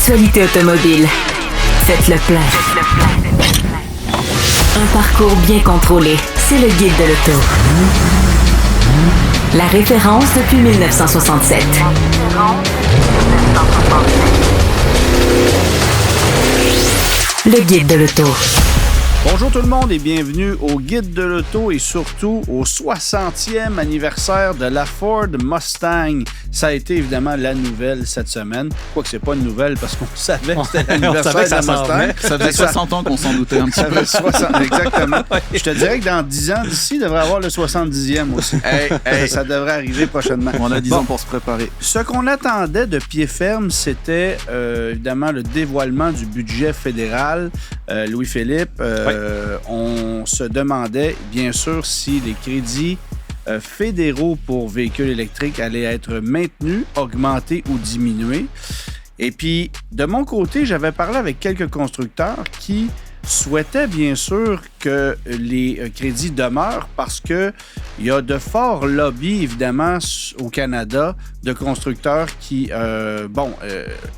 L'actualité automobile. Faites le plein. Un parcours bien contrôlé. C'est le Guide de l'auto. La référence depuis 1967. Le Guide de l'auto. Bonjour tout le monde et bienvenue au Guide de l'auto et surtout au 60e anniversaire de la Ford Mustang. Ça a été évidemment la nouvelle cette semaine. Quoique c'est pas une nouvelle parce qu'on savait que c'était l'anniversaire de la Mustang. Ça faisait 60 ans qu'on s'en doutait un petit peu. Exactement. Je te dirais que dans 10 ans d'ici, il devrait avoir le 70e aussi. Ça devrait arriver prochainement. On a 10 ans pour se préparer. Ce qu'on attendait de pied ferme, c'était évidemment le dévoilement du budget fédéral. Louis-Philippe, on se demandait bien sûr si les crédits fédéraux pour véhicules électriques allaient être maintenus, augmentés ou diminués. Et puis, de mon côté, j'avais parlé avec quelques constructeurs qui souhaitaient bien sûr que les crédits demeurent parce qu'il y a de forts lobbies, évidemment, au Canada de constructeurs qui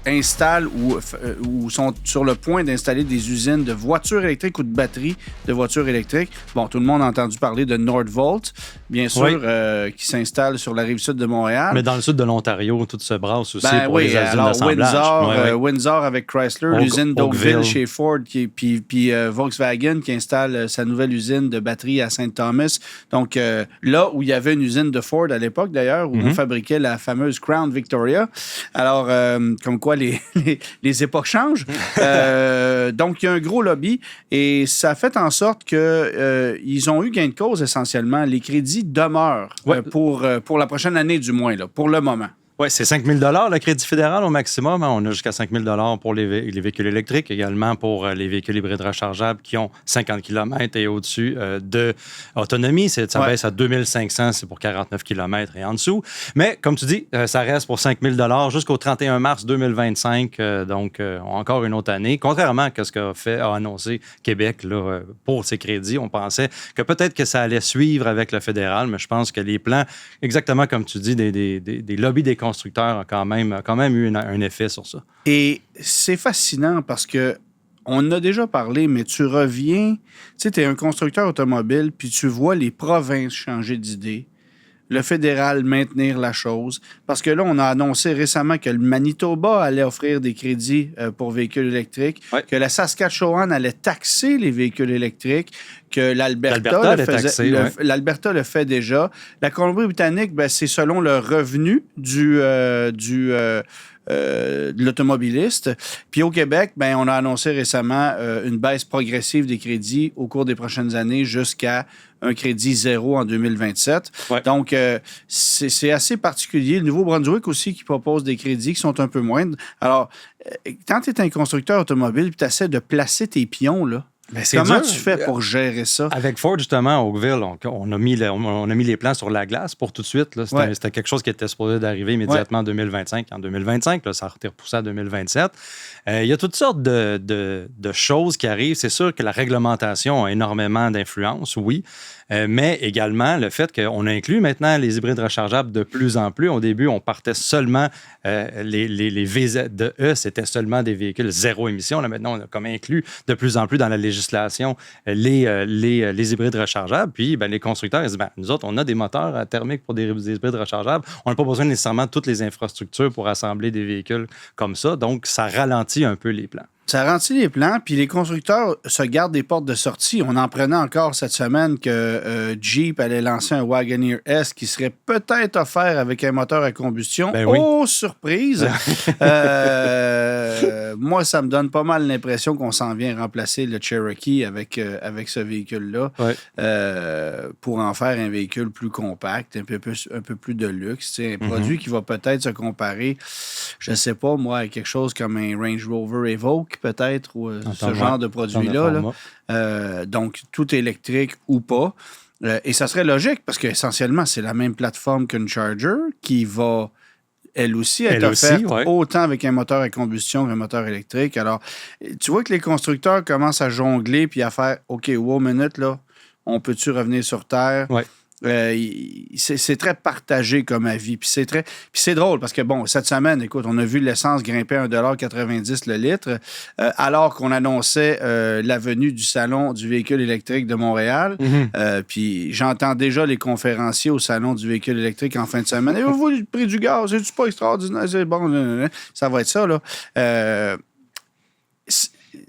installent ou sont sur le point d'installer des usines de voitures électriques ou de batteries de voitures électriques. Bon, tout le monde a entendu parler de Nordvolt, bien sûr, qui s'installe sur la rive sud de Montréal. Mais dans le sud de l'Ontario, tout se brasse aussi pour les usines alors d'assemblage. Windsor avec Chrysler, l'usine d'Oakville chez Ford, puis Volkswagen qui installe sa nouvelle usine de batterie à Saint-Thomas. Donc, là où il y avait une usine de Ford à l'époque, d'ailleurs, où on fabriquait la fameuse Crown Victoria. Alors, comme quoi les époques changent. Donc, il y a un gros lobby et ça a fait en sorte qu'ils ont eu gain de cause essentiellement. Les crédits demeurent pour la prochaine année du moins, là, pour le moment. Oui, c'est 5 000 le crédit fédéral au maximum. On a jusqu'à 5 000 pour les véhicules électriques, également pour les véhicules hybrides rechargeables qui ont 50 km et au-dessus d'autonomie. Ça baisse à 2 500, c'est pour 49 km et en dessous. Mais comme tu dis, ça reste pour 5 000 jusqu'au 31 mars 2025, donc encore une autre année. Contrairement à ce qu'a annoncé Québec là, pour ses crédits, on pensait que peut-être que ça allait suivre avec le fédéral, mais je pense que les plans, exactement comme tu dis, des lobbies des constructeurs ont quand même eu un effet sur ça. Et c'est fascinant parce que on a déjà parlé, mais tu reviens, tu sais, tu es un constructeur automobile, puis tu vois les provinces changer d'idée, le fédéral maintenir la chose. Parce que là, on a annoncé récemment que le Manitoba allait offrir des crédits pour véhicules électriques, que la Saskatchewan allait taxer les véhicules électriques, que l'Alberta le fait déjà. La Colombie-Britannique, c'est selon le revenu de l'automobiliste. Puis au Québec, on a annoncé récemment une baisse progressive des crédits au cours des prochaines années jusqu'à un crédit zéro en 2027. Ouais. Donc, c'est assez particulier. Le Nouveau-Brunswick aussi qui propose des crédits qui sont un peu moindres. Alors, quand tu es un constructeur automobile et tu essaies de placer tes pions, là, comment tu fais pour gérer ça? Avec Ford, justement, à Oakville, on a mis les plans sur la glace pour tout de suite. Là. C'était quelque chose qui était supposé d'arriver immédiatement en 2025. En 2025, là, ça a été repoussé à 2027. Il y a toutes sortes de choses qui arrivent. C'est sûr que la réglementation a énormément d'influence, oui. Mais également le fait qu'on inclut maintenant les hybrides rechargeables de plus en plus. Au début, on partait seulement, les VZE, c'était seulement des véhicules zéro émission. Là, maintenant, on a comme inclus de plus en plus dans la législation les hybrides rechargeables. Puis, les constructeurs, ils disent, nous autres, on a des moteurs thermiques pour des hybrides rechargeables. On n'a pas besoin nécessairement de toutes les infrastructures pour assembler des véhicules comme ça. Donc, ça ralentit un peu les plans. Ça ralentit les plans, puis les constructeurs se gardent des portes de sortie. On en prenait encore cette semaine que Jeep allait lancer un Wagoneer S qui serait peut-être offert avec un moteur à combustion. Oh, surprise! Moi, ça me donne pas mal l'impression qu'on s'en vient remplacer le Cherokee avec ce véhicule-là pour en faire un véhicule plus compact, un peu plus de luxe. C'est un produit qui va peut-être se comparer, je sais pas, moi, à quelque chose comme un Range Rover Evoque, peut-être, ou ce genre de produit-là. Donc, tout électrique ou pas. Et ça serait logique parce qu'essentiellement, c'est la même plateforme qu'une Charger qui va, elle aussi, être offerte autant avec un moteur à combustion qu'un moteur électrique. Alors, tu vois que les constructeurs commencent à jongler puis à faire « OK, wow, minute, là, on peut-tu revenir sur Terre? » c'est très partagé comme avis. Puis c'est drôle parce que, bon, cette semaine, écoute, on a vu l'essence grimper à 1,90 $ le litre, alors qu'on annonçait la venue du Salon du véhicule électrique de Montréal. Puis j'entends déjà les conférenciers au Salon du véhicule électrique en fin de semaine. Et vous, le prix du gaz, c'est pas extraordinaire? C'est bon, ça va être ça, là.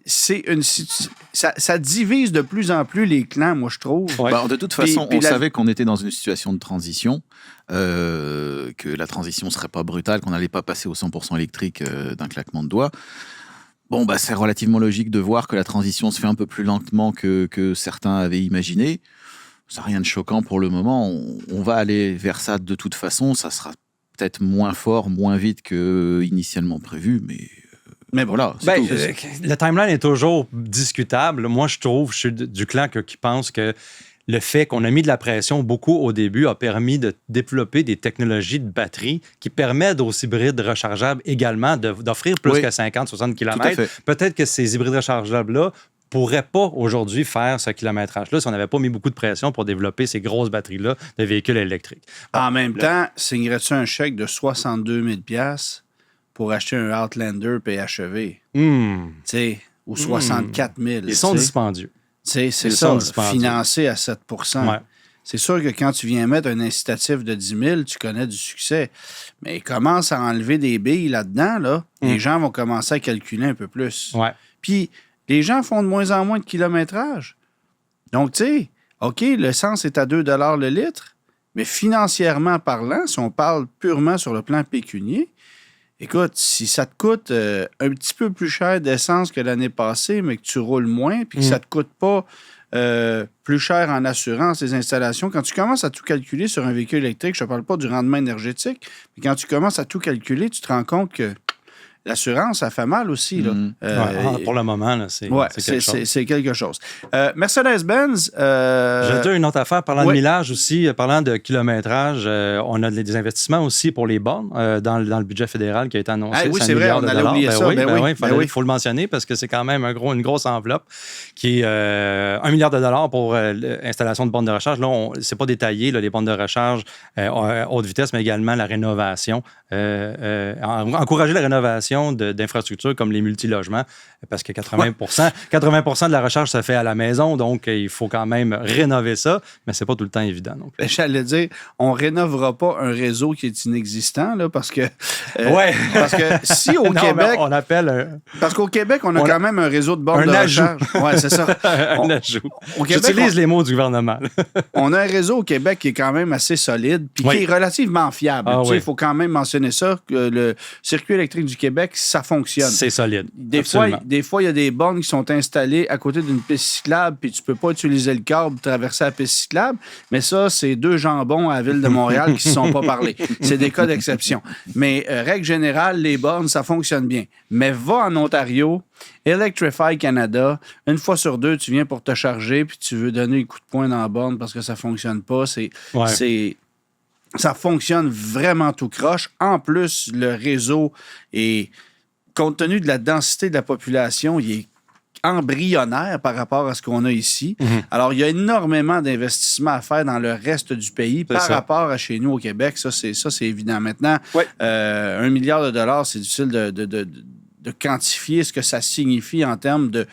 Ça divise de plus en plus les clans, moi, je trouve. Ouais. De toute façon, on savait qu'on était dans une situation de transition, que la transition ne serait pas brutale, qu'on n'allait pas passer au 100% électrique d'un claquement de doigts. Bon, c'est relativement logique de voir que la transition se fait un peu plus lentement que certains avaient imaginé. Ça n'a rien de choquant pour le moment. On va aller vers ça de toute façon. Ça sera peut-être moins fort, moins vite qu'initialement prévu, mais voilà. Le timeline est toujours discutable. Moi, je suis du clan qui pense que le fait qu'on a mis de la pression beaucoup au début a permis de développer des technologies de batterie qui permettent aux hybrides rechargeables également d'offrir plus que 50-60 km. Peut-être que ces hybrides rechargeables-là pourraient pas aujourd'hui faire ce kilométrage-là si on n'avait pas mis beaucoup de pression pour développer ces grosses batteries-là de véhicules électriques. En même temps, signerais-tu un chèque de 62 000 $ pour acheter un Outlander PHEV? Ou 64 000. Ils sont dispendieux. C'est ça, financé à 7 %. Ouais. C'est sûr que quand tu viens mettre un incitatif de 10 000, tu connais du succès. Mais commence à enlever des billes là-dedans, là, les gens vont commencer à calculer un peu plus. Ouais. Puis, les gens font de moins en moins de kilométrage. Donc, tu sais, OK, l'essence est à 2 $ le litre, mais financièrement parlant, si on parle purement sur le plan pécunier, écoute, si ça te coûte un petit peu plus cher d'essence que l'année passée, mais que tu roules moins, puis que ça ne te coûte pas plus cher en assurance, les installations, quand tu commences à tout calculer sur un véhicule électrique, je ne parle pas du rendement énergétique, mais quand tu commences à tout calculer, tu te rends compte que l'assurance, ça fait mal aussi. Là. Pour le moment, là, c'est quelque chose. C'est quelque chose. Mercedes-Benz... Je vais dire une autre affaire. Parlant de millage aussi, parlant de kilométrage, on a des investissements aussi pour les bornes dans le budget fédéral qui a été annoncé. Oui, c'est vrai, on allait oublier ça. Il faut le mentionner parce que c'est quand même une grosse enveloppe qui est 1 milliard de dollars pour l'installation de bornes de recharge. Là, c'est pas détaillé, là, les bornes de recharge haute vitesse, mais également la rénovation. Encourager la rénovation d'infrastructures comme les multilogements, parce que 80% de la recharge se fait à la maison, donc il faut quand même rénover ça, mais c'est pas tout le temps évident non plus. J'allais dire, on rénovera pas un réseau qui est inexistant, là, parce que parce que si au Québec... on appelle... Parce qu'au Québec, on a quand même un réseau de bornes de recharge. Oui, c'est ça. Un ajout. J'utilise les mots du gouvernement. On a un réseau au Québec qui est quand même assez solide, puis qui est relativement fiable. Il faut quand même mentionner ça, que le circuit électrique du Québec, ça fonctionne. C'est solide. Des fois, il y a des bornes qui sont installées à côté d'une piste cyclable, puis tu peux pas utiliser le câble pour traverser la piste cyclable. Mais ça, c'est 2 jambons à la Ville de Montréal qui ne se sont pas parlé. C'est des cas d'exception. Mais règle générale, les bornes, ça fonctionne bien. Mais va en Ontario, Electrify Canada, une fois sur 2, tu viens pour te charger, puis tu veux donner un coup de poing dans la borne parce que ça fonctionne pas. Ça fonctionne vraiment tout croche. En plus, le réseau est, compte tenu de la densité de la population, il est embryonnaire par rapport à ce qu'on a ici. Alors, il y a énormément d'investissements à faire dans le reste du pays rapport à chez nous au Québec. Ça, c'est évident. Maintenant, 1 milliard de dollars, c'est difficile de quantifier ce que ça signifie en termes de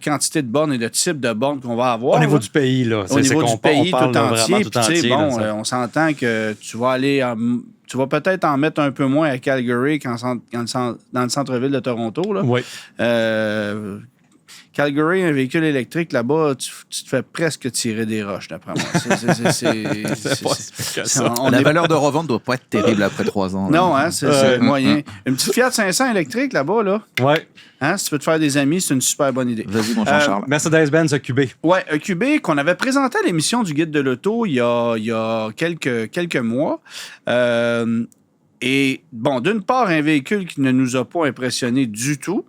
quantité de bornes et de type de bornes qu'on va avoir. Au niveau du pays, là. Au niveau du pays tout entier. On s'entend que tu vas aller... tu vas peut-être en mettre un peu moins à Calgary dans le centre-ville de Toronto. Là. Oui. Calgary, un véhicule électrique, là-bas, tu te fais presque tirer des roches, d'après moi. La valeur de revente ne doit pas être terrible après 3 ans. Là. Non, c'est moyen. Une petite Fiat 500 électrique, là-bas, là. Oui. Si tu veux te faire des amis, c'est une super bonne idée. Vas-y, mon Jean-Charles. Mercedes-Benz EQB. Oui, EQB qu'on avait présenté à l'émission du Guide de l'auto il y a quelques mois. Et, bon, d'une part, un véhicule qui ne nous a pas impressionnés du tout.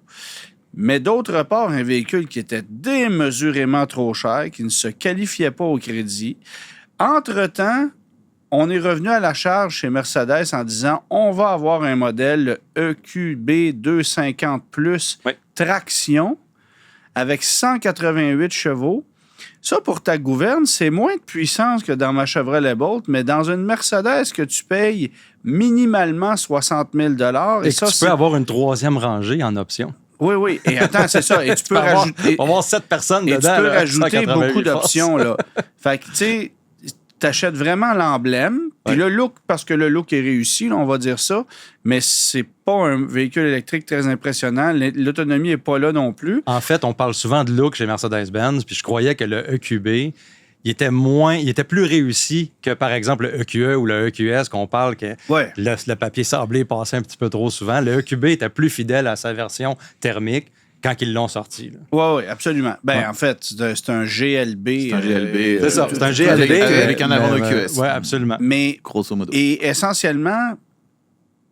Mais d'autre part, un véhicule qui était démesurément trop cher, qui ne se qualifiait pas au crédit. Entre-temps, on est revenu à la charge chez Mercedes en disant on va avoir un modèle EQB 250 Plus traction avec 188 chevaux. Ça, pour ta gouverne, c'est moins de puissance que dans ma Chevrolet Bolt, mais dans une Mercedes que tu payes minimalement 60 000 et ça, tu peux avoir une troisième rangée en option. Oui. Et attends, c'est ça. Et tu peux rajouter... On va avoir 7 personnes dedans. Et tu peux rajouter beaucoup d'options, là. Fait que, tu sais... T'achètes vraiment l'emblème, puis le look, parce que le look est réussi, là, on va dire ça, mais c'est pas un véhicule électrique très impressionnant. L'autonomie est pas là non plus. En fait, on parle souvent de look chez Mercedes-Benz, puis je croyais que le EQB, il était plus réussi que, par exemple, le EQE ou le EQS, qu'on parle que le papier sablé passait un petit peu trop souvent. Le EQB était plus fidèle à sa version thermique quand ils l'ont sorti. Oui, absolument. En fait, c'est un GLB. C'est un GLB. C'est ça, c'est un GLB. Avec un avant EQS. Oui, absolument. Mais, grosso modo. Et essentiellement,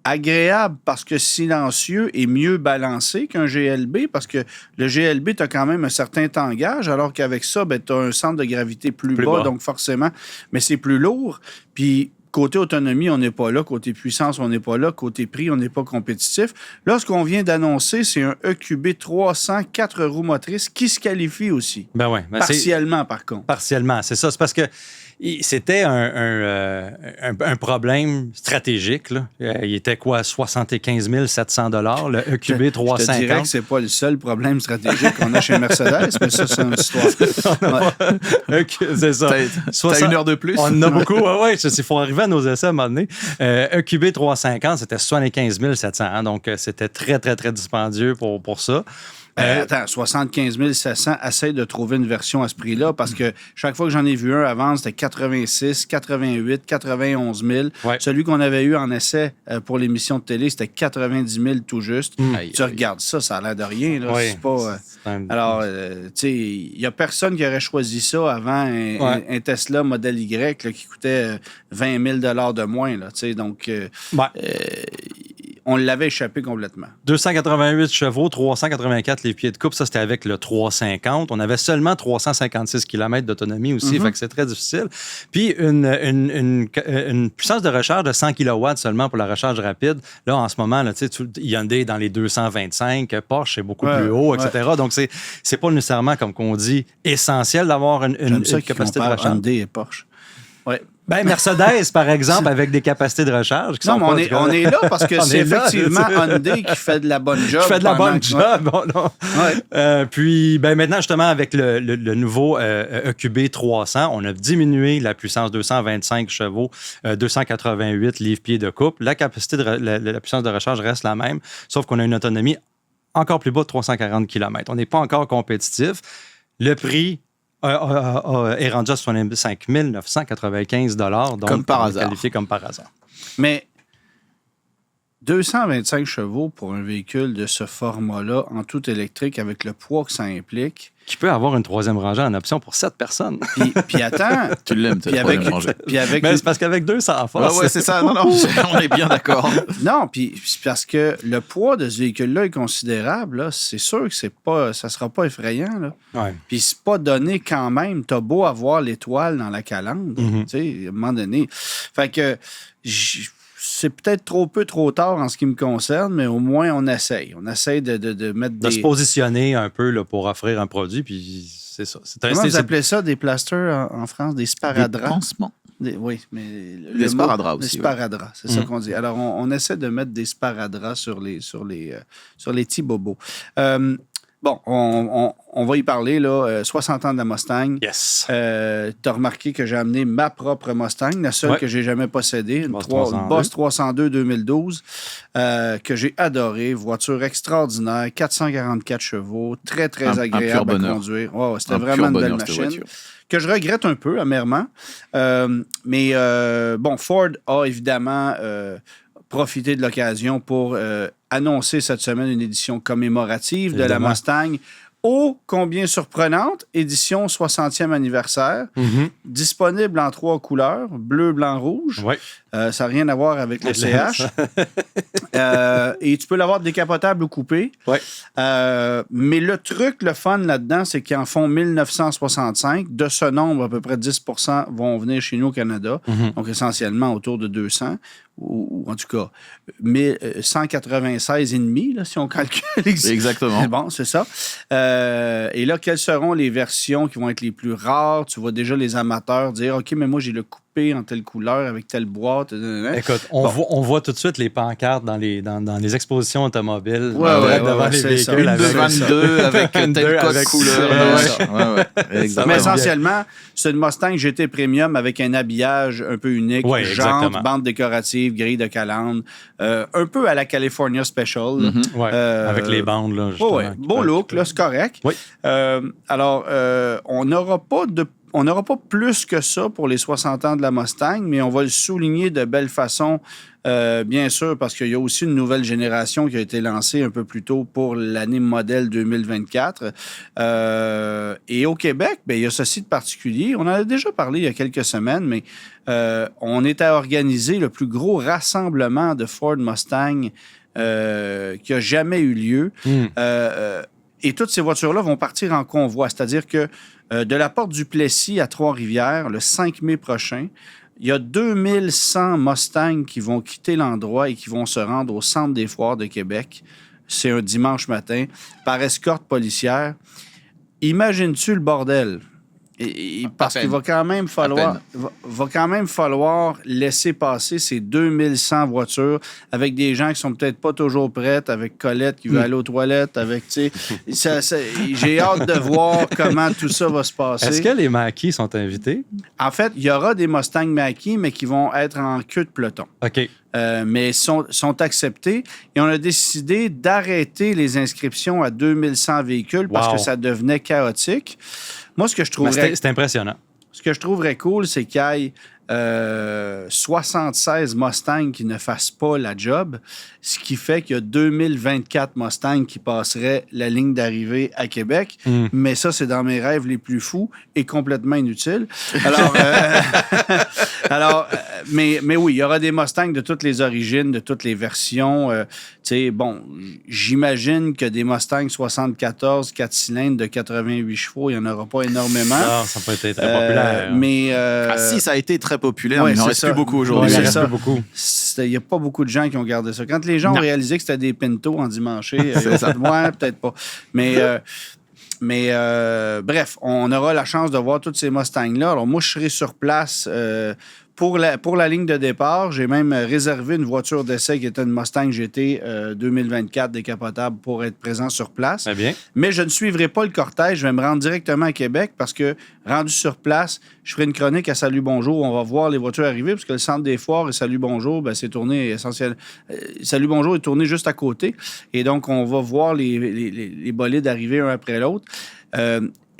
agréable parce que silencieux et mieux balancé qu'un GLB, parce que le GLB, tu as quand même un certain tangage, alors qu'avec ça, tu as un centre de gravité plus bas, donc forcément, mais c'est plus lourd. Puis, côté autonomie, on n'est pas là. Côté puissance, on n'est pas là. Côté prix, on n'est pas compétitif. Là, ce qu'on vient d'annoncer, c'est un EQB 300, 4 roues motrices qui se qualifie aussi. Partiellement, par contre. Partiellement, c'est ça. C'est parce que c'était un problème stratégique. Là. Il était quoi, 75 700 $, le EQB 350. Je te dirais que c'est pas le seul problème stratégique qu'on a chez Mercedes, mais ça, c'est une histoire. C'est ça. T'as une heure de plus? On en a beaucoup. Oui, il faut arriver à nos essais à un moment donné. EQB 350, c'était 75 700 $. Donc, c'était très, très, très dispendieux pour ça. Attends, 75 700, essaye de trouver une version à ce prix-là parce que chaque fois que j'en ai vu un avant, c'était 86, 88, 91 000. Ouais. Celui qu'on avait eu en essai pour l'émission de télé, c'était 90 000 tout juste. Tu regardes ça, ça a l'air de rien. Là. C'est pas, alors, tu sais, il n'y a personne qui aurait choisi ça avant un Tesla Model Y là, qui coûtait 20 000 $ de moins. Là, donc, on l'avait échappé complètement. 288 chevaux, 384 livres-pieds de coupe. Ça, c'était avec le 350. On avait seulement 356 km d'autonomie aussi, fait que c'est très difficile. Puis, une puissance de recharge de 100 kW seulement pour la recharge rapide. Là, en ce moment, là, Hyundai est dans les 225, Porsche, c'est beaucoup plus haut, etc. Donc, c'est pas nécessairement, comme qu'on dit, essentiel d'avoir une capacité de recharge. Hyundai et Porsche. Oui. Mercedes, par exemple, avec des capacités de recharge. Qui on est là parce que c'est effectivement Hyundai qui fait de la bonne job. Qui fait de la bonne job. Puis, maintenant, justement, avec le nouveau EQB 300, on a diminué la puissance 225 chevaux, 288 livres-pieds de couple. La capacité la puissance de recharge reste la même, sauf qu'on a une autonomie encore plus bas de 340 km. On n'est pas encore compétitif. Le prix est rendu à 65 995 $. Donc, comme par hasard. Qualifié comme par hasard. Mais 225 chevaux pour un véhicule de ce format-là, en tout électrique, avec le poids que ça implique. Qui peut avoir une troisième rangée en option pour 7 personnes. Puis attends. Tu l'aimes, cette troisième rangée. Mais c'est parce qu'avec 200 en face. Oui, c'est ça. Non, on est bien d'accord. Non, puis c'est parce que le poids de ce véhicule-là est considérable. Là. C'est sûr que ça sera pas effrayant. Là. Ouais. Puis c'est pas donné quand même. T'as beau avoir l'étoile dans la calandre. Tu sais, à un moment donné. Fait que... c'est peut-être trop tard en ce qui me concerne, mais au moins, on essaye. On essaye de mettre de se positionner un peu là, pour offrir un produit, puis c'est ça. Comment vous appelez ça, des plasters en France? Des sparadraps? Des pansements. Oui, mais... Les sparadraps aussi. Les sparadraps, c'est ça qu'on dit. Alors, on essaie de mettre des sparadraps sur les petits bobos. Bon, on va y parler, là. 60 ans de la Mustang. Yes. Tu as remarqué que j'ai amené ma propre Mustang, la seule que j'ai jamais possédée, une Boss 302 2012, que j'ai adorée. Voiture extraordinaire, 444 chevaux, très, très agréable à conduire. Oh, c'était vraiment une belle machine. Que je regrette un peu, amèrement. Mais Ford a évidemment... profiter de l'occasion pour annoncer cette semaine une édition commémorative de la Mustang. Ô combien surprenante, édition 60e anniversaire, disponible en 3 couleurs, bleu, blanc, rouge. Oui. Ça n'a rien à voir avec le CH. Et tu peux l'avoir décapotable ou coupé. Oui. Mais le truc, le fun là-dedans, c'est qu'ils en font 1965. De ce nombre, à peu près 10 vont venir chez nous au Canada. Donc, essentiellement autour de 200. ou en tout cas 196,5, là, si on calcule. Exactement. Bon, c'est ça. Et là, quelles seront les versions qui vont être les plus rares? Tu vois déjà les amateurs dire, OK, mais moi, j'ai le coupé en telle couleur avec telle boîte. Écoute, on voit tout de suite les pancartes dans les expositions automobiles. Devant les véhicules. Une de 22 avec tel code couleur. Mais essentiellement, c'est une Mustang GT Premium avec un habillage un peu unique. Jantes, bande décorative, grille de calandre. Un peu à la California Special. Avec les bandes. Là, beau look, là, c'est correct. Oui. Alors, on n'aura pas plus que ça pour les 60 ans de la Mustang, mais on va le souligner de belle façon, bien sûr, parce qu'il y a aussi une nouvelle génération qui a été lancée un peu plus tôt pour l'année modèle 2024. Et au Québec, bien, il y a ceci de particulier. On en a déjà parlé il y a quelques semaines, mais on est à organiser le plus gros rassemblement de Ford Mustang qui a jamais eu lieu. Et toutes ces voitures-là vont partir en convoi, c'est-à-dire que de la porte du Plessis à Trois-Rivières, le 5 mai prochain, il y a 2100 Mustangs qui vont quitter l'endroit et qui vont se rendre au Centre des foires de Québec. C'est un dimanche matin, par escorte policière. Imagines-tu le bordel? Parce qu'il va quand même falloir laisser passer ces 2100 voitures avec des gens qui sont peut-être pas toujours prêtes, avec Colette qui veut aller aux toilettes, avec, tu sais, j'ai hâte de voir comment tout ça va se passer. Est-ce que les Mach-E sont invités? En fait, il y aura des Mustang Mach-E, mais qui vont être en queue de peloton. OK. Mais sont acceptés. Et on a décidé d'arrêter les inscriptions à 2100 véhicules parce que ça devenait chaotique. Moi, ce que je trouverais... C'est impressionnant. Ce que je trouverais cool, c'est qu'il y ait 76 Mustangs qui ne fassent pas la job, ce qui fait qu'il y a 2024 Mustangs qui passeraient la ligne d'arrivée à Québec. Mais ça, c'est dans mes rêves les plus fous et complètement inutiles. Alors, mais oui, il y aura des Mustangs de toutes les origines, de toutes les versions. J'imagine que des Mustangs 74, 4 cylindres de 88 chevaux, il n'y en aura pas énormément. Non, ça n'a pas été très populaire. Mais si, ça a été très populaire, mais il n'en reste plus beaucoup aujourd'hui. Il n'y a pas beaucoup de gens qui ont gardé ça. Quand les gens ont réalisé que c'était des Pinto en dimanche, peut-être pas. Mais bref, on aura la chance de voir tous ces Mustangs-là. Alors moi, je serai sur place pour la ligne de départ. J'ai même réservé une voiture d'essai qui était une Mustang GT 2024 décapotable pour être présent sur place. Très bien. Mais je ne suivrai pas le cortège. Je vais me rendre directement à Québec parce que, rendu sur place, je ferai une chronique à Salut Bonjour. On va voir les voitures arriver parce que le centre des foires et Salut Bonjour, c'est tourné essentiellement. Salut Bonjour est tourné juste à côté. Et donc, on va voir les bolides arriver un après l'autre.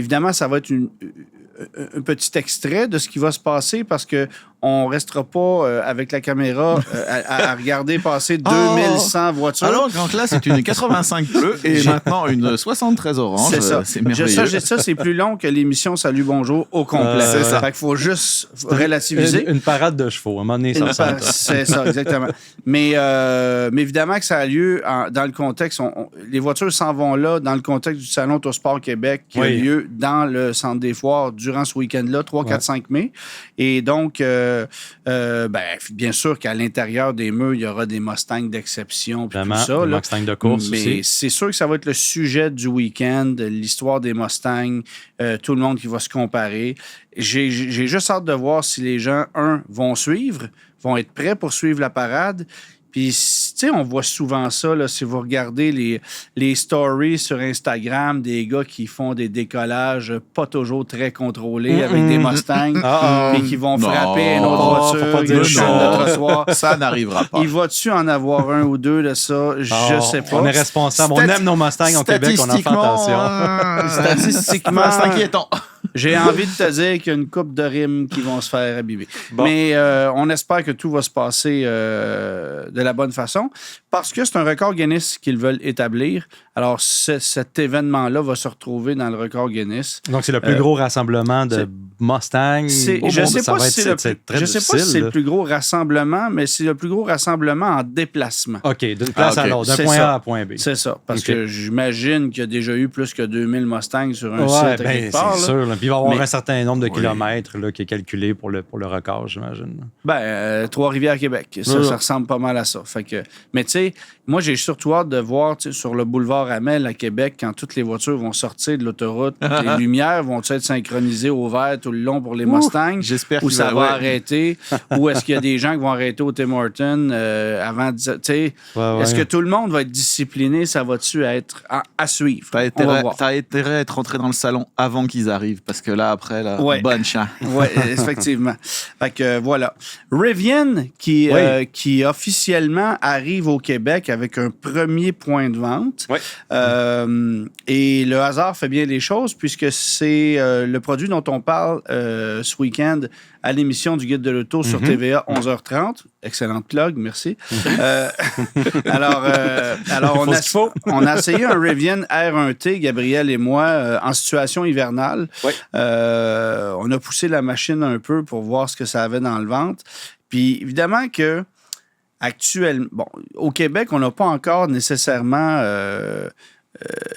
Évidemment, ça va être un petit extrait de ce qui va se passer parce qu'on ne restera pas avec la caméra à regarder passer 2100 voitures. Alors, Grand Classe, c'est une 85 bleue et maintenant une 73 orange. C'est ça. C'est merveilleux. Ça, c'est plus long que l'émission Salut Bonjour au complet. C'est ça. Fait qu'il faut juste relativiser. Une parade de chevaux. À un moment donné, ça ressemble. C'est ça, exactement. Mais évidemment que ça a lieu dans le contexte. Les voitures s'en vont là dans le contexte du Salon Autosport Québec qui a lieu dans le Centre des foires durant ce week-end-là, 3, 4, 5 mai. Et donc, bien sûr qu'à l'intérieur des murs, il y aura des Mustangs d'exception. Vraiment, tout ça, des Mustangs de course mais aussi. c'est sûr que ça va être le sujet du week-end, l'histoire des Mustangs, tout le monde qui va se comparer. J'ai juste hâte de voir si les gens, vont suivre, vont être prêts pour suivre la parade. Puis, tu sais, on voit souvent ça, là, si vous regardez les stories sur Instagram, des gars qui font des décollages pas toujours très contrôlés avec des Mustangs, et qui vont frapper une autre voiture, une chaîne de trottoir. Ça n'arrivera pas. Il va-tu en avoir un ou deux de ça? Je sais pas. On est responsable. On aime nos Mustangs au Québec, on en fait attention. Statistiquement, c'est inquiétant. J'ai envie de te dire qu'il y a une couple de rimes qui vont se faire abîmer. Bon. Mais on espère que tout va se passer de la bonne façon parce que c'est un record Guinness qu'ils veulent établir. Alors, cet événement-là va se retrouver dans le record Guinness. Donc, c'est le plus gros rassemblement de Mustang. Je ne sais pas si c'est le plus gros rassemblement, mais c'est le plus gros rassemblement en déplacement. OK, d'une place à l'autre, d'un point A à point B. C'est ça, parce que j'imagine qu'il y a déjà eu plus que 2000 Mustangs sur un site quelque part. C'est sûr. Puis il va y avoir un certain nombre de kilomètres là, qui est calculé pour le record, j'imagine. Trois-Rivières, Québec. Ça ressemble pas mal à ça. Mais tu sais, moi, j'ai surtout hâte de voir sur le boulevard Amel à Québec, quand toutes les voitures vont sortir de l'autoroute, les lumières vont être synchronisées au vert tout le long pour les Mustangs? J'espère où ça va arrêter? Ou est-ce qu'il y a des gens qui vont arrêter au Tim Hortons avant de... Est-ce que tout le monde va être discipliné? Ça va-tu être à suivre? T'as intérêt à être rentré dans le salon avant qu'ils arrivent, parce que là, après, bonne chance. Oui, effectivement. Fait que voilà. Rivian, qui officiellement arrive au Québec avec un premier point de vente. Oui. Et le hasard fait bien les choses, puisque c'est le produit dont on parle ce week-end à l'émission du Guide de l'Auto sur TVA 11h30. Excellente plug, merci. Alors on a essayé un Rivian R1T, Gabriel et moi, en situation hivernale. Oui. On a poussé la machine un peu pour voir ce que ça avait dans le ventre. Puis évidemment que actuellement, au Québec, on n'a pas encore nécessairement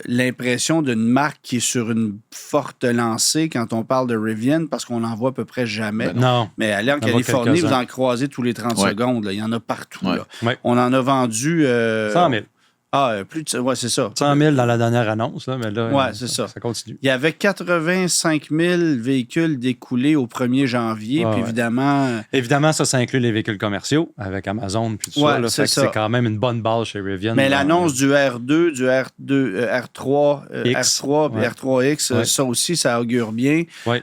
l'impression d'une marque qui est sur une forte lancée quand on parle de Rivian, parce qu'on n'en voit à peu près jamais. Non. Mais allez en Californie, vous en croisez tous les 30 secondes. Là. Il y en a partout. Ouais. Là. On en a vendu... 100 000. Plus de... Ouais, c'est ça. 100 000 dans la dernière annonce, là, mais là, c'est ça. Ça continue. Il y avait 85 000 véhicules découlés au 1er janvier, puis évidemment... Évidemment, ça inclut les véhicules commerciaux avec Amazon puis tout ça. Là, c'est quand même une bonne base chez Rivian. Mais l'annonce du R2, du R3, X. R3 puis R3X, ça aussi, ça augure bien. Ouais.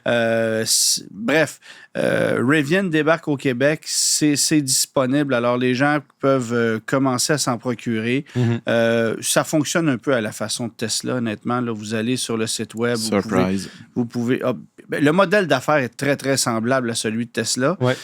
Bref, Rivian débarque au Québec, c'est disponible, alors les gens peuvent commencer à s'en procurer. Ça fonctionne un peu à la façon de Tesla, honnêtement. Là, vous allez sur le site web. Surprise. Vous pouvez le modèle d'affaires est très, très semblable à celui de Tesla. Ouais.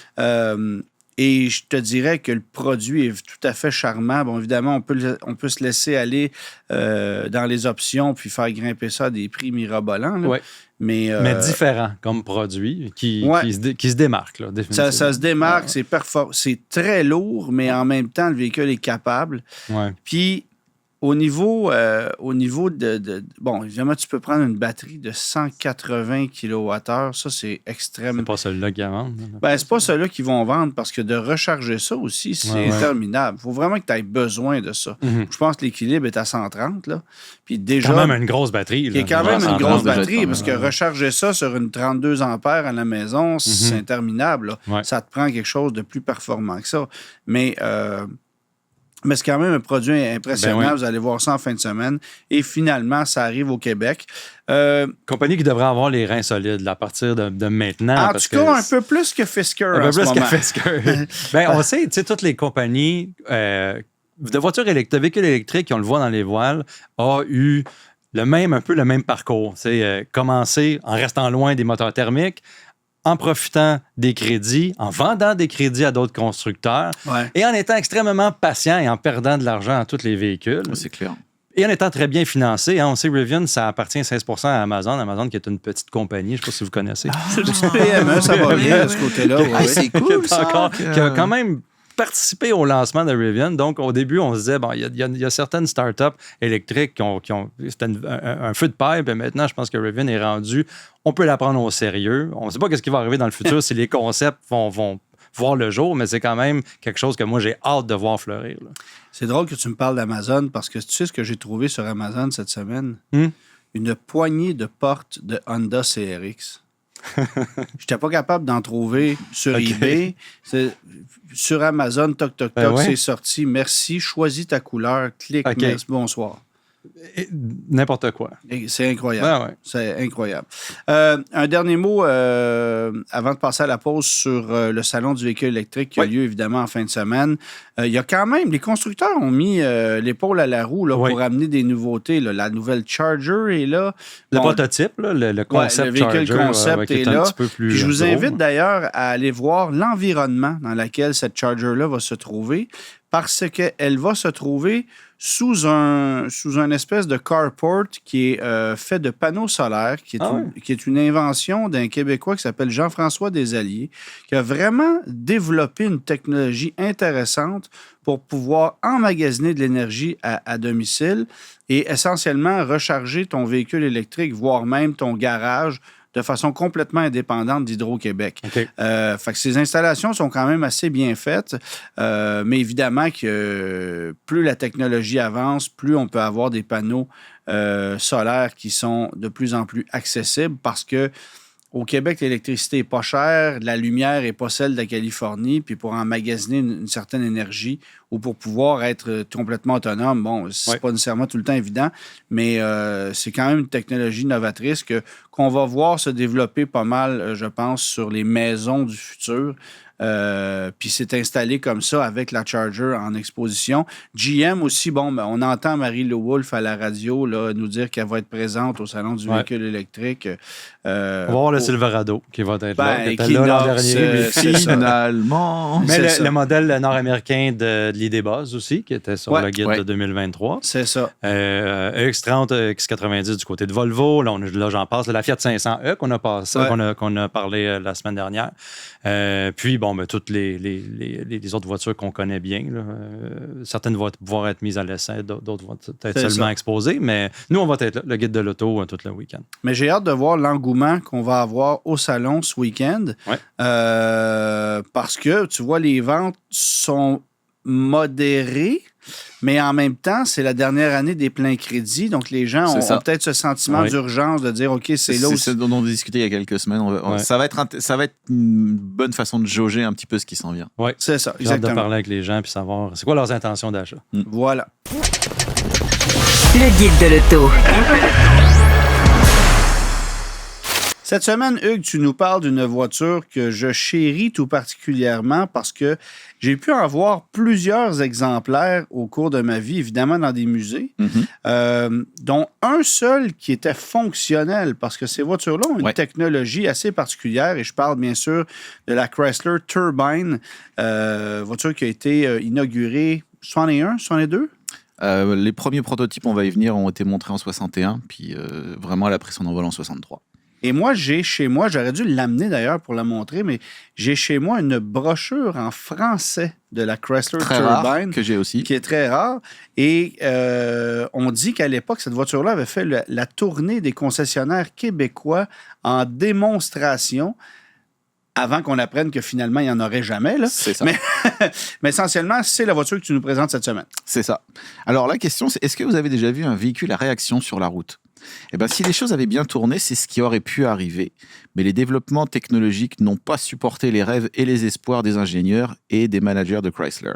Et je te dirais que le produit est tout à fait charmant. Bon, évidemment, on peut se laisser aller dans les options puis faire grimper ça à des prix mirobolants. Là. Ouais. Mais différent comme produit qui se démarque, là, définitivement. Ça se démarque, c'est très lourd, mais en même temps, le véhicule est capable. Ouais. Puis, au niveau de... Bon, évidemment, tu peux prendre une batterie de 180 kWh. Ça, c'est extrême. C'est pas celui-là qui vendent. C'est pas ceux-là qui vont vendre, parce que de recharger ça aussi, c'est interminable. Il faut vraiment que tu aies besoin de ça. Je pense que l'équilibre est à 130. Là. Puis déjà... quand même une grosse batterie. Il y a quand même une grosse batterie, parce que recharger ça sur une 32 ampères à la maison, c'est interminable. Là. Ouais. Ça te prend quelque chose de plus performant que ça. Mais c'est quand même un produit impressionnant. Vous allez voir ça en fin de semaine. Et finalement, ça arrive au Québec. Compagnie qui devrait avoir les reins solides là, à partir de maintenant. En tout cas, un peu plus que Fisker. Un peu plus que Fisker. On sait, tu sais, toutes les compagnies de voitures électriques, de véhicules électriques, qui on le voit dans les voiles, ont eu un peu le même parcours. C'est commencer en restant loin des moteurs thermiques, en profitant des crédits, en vendant des crédits à d'autres constructeurs et en étant extrêmement patient et en perdant de l'argent à tous les véhicules. C'est clair. Et en étant très bien financé. On sait que Rivian, ça appartient 16% à Amazon. Amazon qui est une petite compagnie, je ne sais pas si vous connaissez. C'est une petite PME, ça va bien de ce côté-là. C'est cool, ça. Qui a quand même participé au lancement de Rivian. Donc, au début, on se disait, il y a certaines startups électriques qui ont c'était un feu de paille, et maintenant, je pense que Rivian est rendu, on peut la prendre au sérieux. On ne sait pas ce qui va arriver dans le futur si les concepts vont voir le jour, mais c'est quand même quelque chose que moi, j'ai hâte de voir fleurir. Là. C'est drôle que tu me parles d'Amazon, parce que tu sais ce que j'ai trouvé sur Amazon cette semaine? Une poignée de portes de Honda CRX. J'étais pas capable d'en trouver sur eBay. Sur Amazon, toc, c'est sorti. Merci, choisis ta couleur, clique, merci, bonsoir. N'importe quoi. C'est incroyable. C'est incroyable. Un dernier mot avant de passer à la pause sur le salon du véhicule électrique qui a lieu évidemment en fin de semaine. Il y a quand même, les constructeurs ont mis l'épaule à la roue là, pour amener des nouveautés. Là. La nouvelle Charger est là. Le prototype, là, le concept le véhicule Charger, concept est là. Puis je vous invite d'ailleurs à aller voir l'environnement dans lequel cette Charger-là va se trouver. parce qu'elle va se trouver sous un espèce de carport qui est fait de panneaux solaires, qui est une invention d'un Québécois qui s'appelle Jean-François Desalliés, qui a vraiment développé une technologie intéressante pour pouvoir emmagasiner de l'énergie à domicile et essentiellement recharger ton véhicule électrique, voire même ton garage, de façon complètement indépendante d'Hydro-Québec. Okay. Fait que ces installations sont quand même assez bien faites, mais évidemment que plus la technologie avance, plus on peut avoir des panneaux solaires qui sont de plus en plus accessibles parce que au Québec, l'électricité n'est pas chère, la lumière n'est pas celle de la Californie, puis pour emmagasiner une certaine énergie ou pour pouvoir être complètement autonome, bon, c'est pas nécessairement tout le temps évident, mais c'est quand même une technologie novatrice qu'on va voir se développer pas mal, je pense, sur les maisons du futur. Puis c'est installé comme ça avec la Charger en exposition. GM aussi, bon, ben, on entend Marie-Lou Wolfe à la radio là, nous dire qu'elle va être présente au Salon du véhicule électrique. On va voir le Silverado qui va être là, qui était là l'an dernier. Finalement. Mais le modèle nord-américain de l'ID-Buzz aussi, qui était sur le guide de 2023. C'est ça. EX30, X90 du côté de Volvo. Là j'en passe. La Fiat 500e qu'on a passé, qu'on a parlé la semaine dernière. Puis, bon, ben, toutes les autres voitures qu'on connaît bien. Là, certaines vont pouvoir être mises à l'essai, d'autres vont être seulement exposées. Mais nous, on va être là, le guide de l'auto tout le week-end. Mais j'ai hâte de voir l'engouement qu'on va avoir au salon ce week-end. Parce que, tu vois, les ventes sont modérées. Mais en même temps, c'est la dernière année des pleins crédits. Donc, les gens ont peut-être ce sentiment d'urgence de dire, OK, c'est là où... C'est ce dont on a discuté il y a quelques semaines. Ça va être une bonne façon de jauger un petit peu ce qui s'en vient. Oui, c'est ça, exactement. J'ai hâte de parler avec les gens puis savoir c'est quoi leurs intentions d'achat. Voilà. Le guide de l'auto. Cette semaine, Hugues, tu nous parles d'une voiture que je chéris tout particulièrement parce que j'ai pu en voir plusieurs exemplaires au cours de ma vie, évidemment dans des musées, dont un seul qui était fonctionnel parce que ces voitures-là ont une technologie assez particulière et je parle bien sûr de la Chrysler Turbine, voiture qui a été inaugurée 61, 62? Les premiers prototypes, on va y venir, ont été montrés en 61, puis vraiment elle a pris son envol en 63. Et moi, j'ai chez moi, j'aurais dû l'amener d'ailleurs pour la montrer, mais j'ai chez moi une brochure en français de la Chrysler Turbine. Rare, que j'ai aussi. Qui est très rare. Et on dit qu'à l'époque, cette voiture-là avait fait la tournée des concessionnaires québécois en démonstration avant qu'on apprenne que finalement, il n'y en aurait jamais. Là. C'est ça. Mais essentiellement, c'est la voiture que tu nous présentes cette semaine. C'est ça. Alors la question, c'est est-ce que vous avez déjà vu un véhicule à réaction sur la route ? Eh bien, si les choses avaient bien tourné, c'est ce qui aurait pu arriver. Mais les développements technologiques n'ont pas supporté les rêves et les espoirs des ingénieurs et des managers de Chrysler.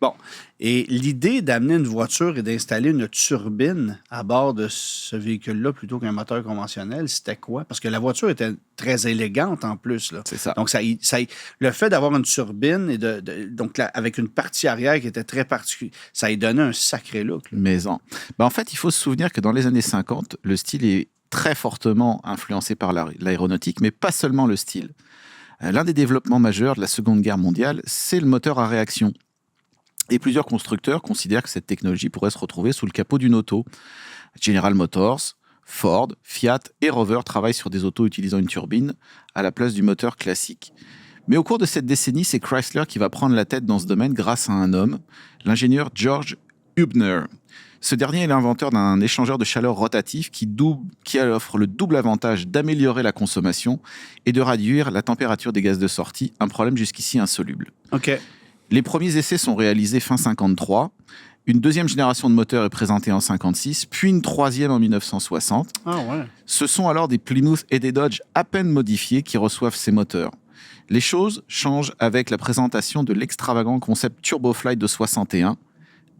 Bon, et l'idée d'amener une voiture et d'installer une turbine à bord de ce véhicule-là plutôt qu'un moteur conventionnel, c'était quoi? Parce que la voiture était très élégante en plus. Là. C'est ça. Donc, le fait d'avoir une turbine et donc avec une partie arrière qui était très particulière, ça y donnait un sacré look. Là. Mais en fait, il faut se souvenir que dans les années 50, le style est très fortement influencé par l'aéronautique, mais pas seulement le style. L'un des développements majeurs de la Seconde Guerre mondiale, c'est le moteur à réaction. Et plusieurs constructeurs considèrent que cette technologie pourrait se retrouver sous le capot d'une auto. General Motors, Ford, Fiat et Rover travaillent sur des autos utilisant une turbine à la place du moteur classique. Mais au cours de cette décennie, c'est Chrysler qui va prendre la tête dans ce domaine grâce à un homme, l'ingénieur George Hübner. Ce dernier est l'inventeur d'un échangeur de chaleur rotatif qui offre le double avantage d'améliorer la consommation et de réduire la température des gaz de sortie, un problème jusqu'ici insoluble. OK. Les premiers essais sont réalisés fin 53. Une deuxième génération de moteurs est présentée en 56, puis une troisième en 1960. Ah ouais. Ce sont alors des Plymouth et des Dodge à peine modifiés qui reçoivent ces moteurs. Les choses changent avec la présentation de l'extravagant concept TurboFlight de 61.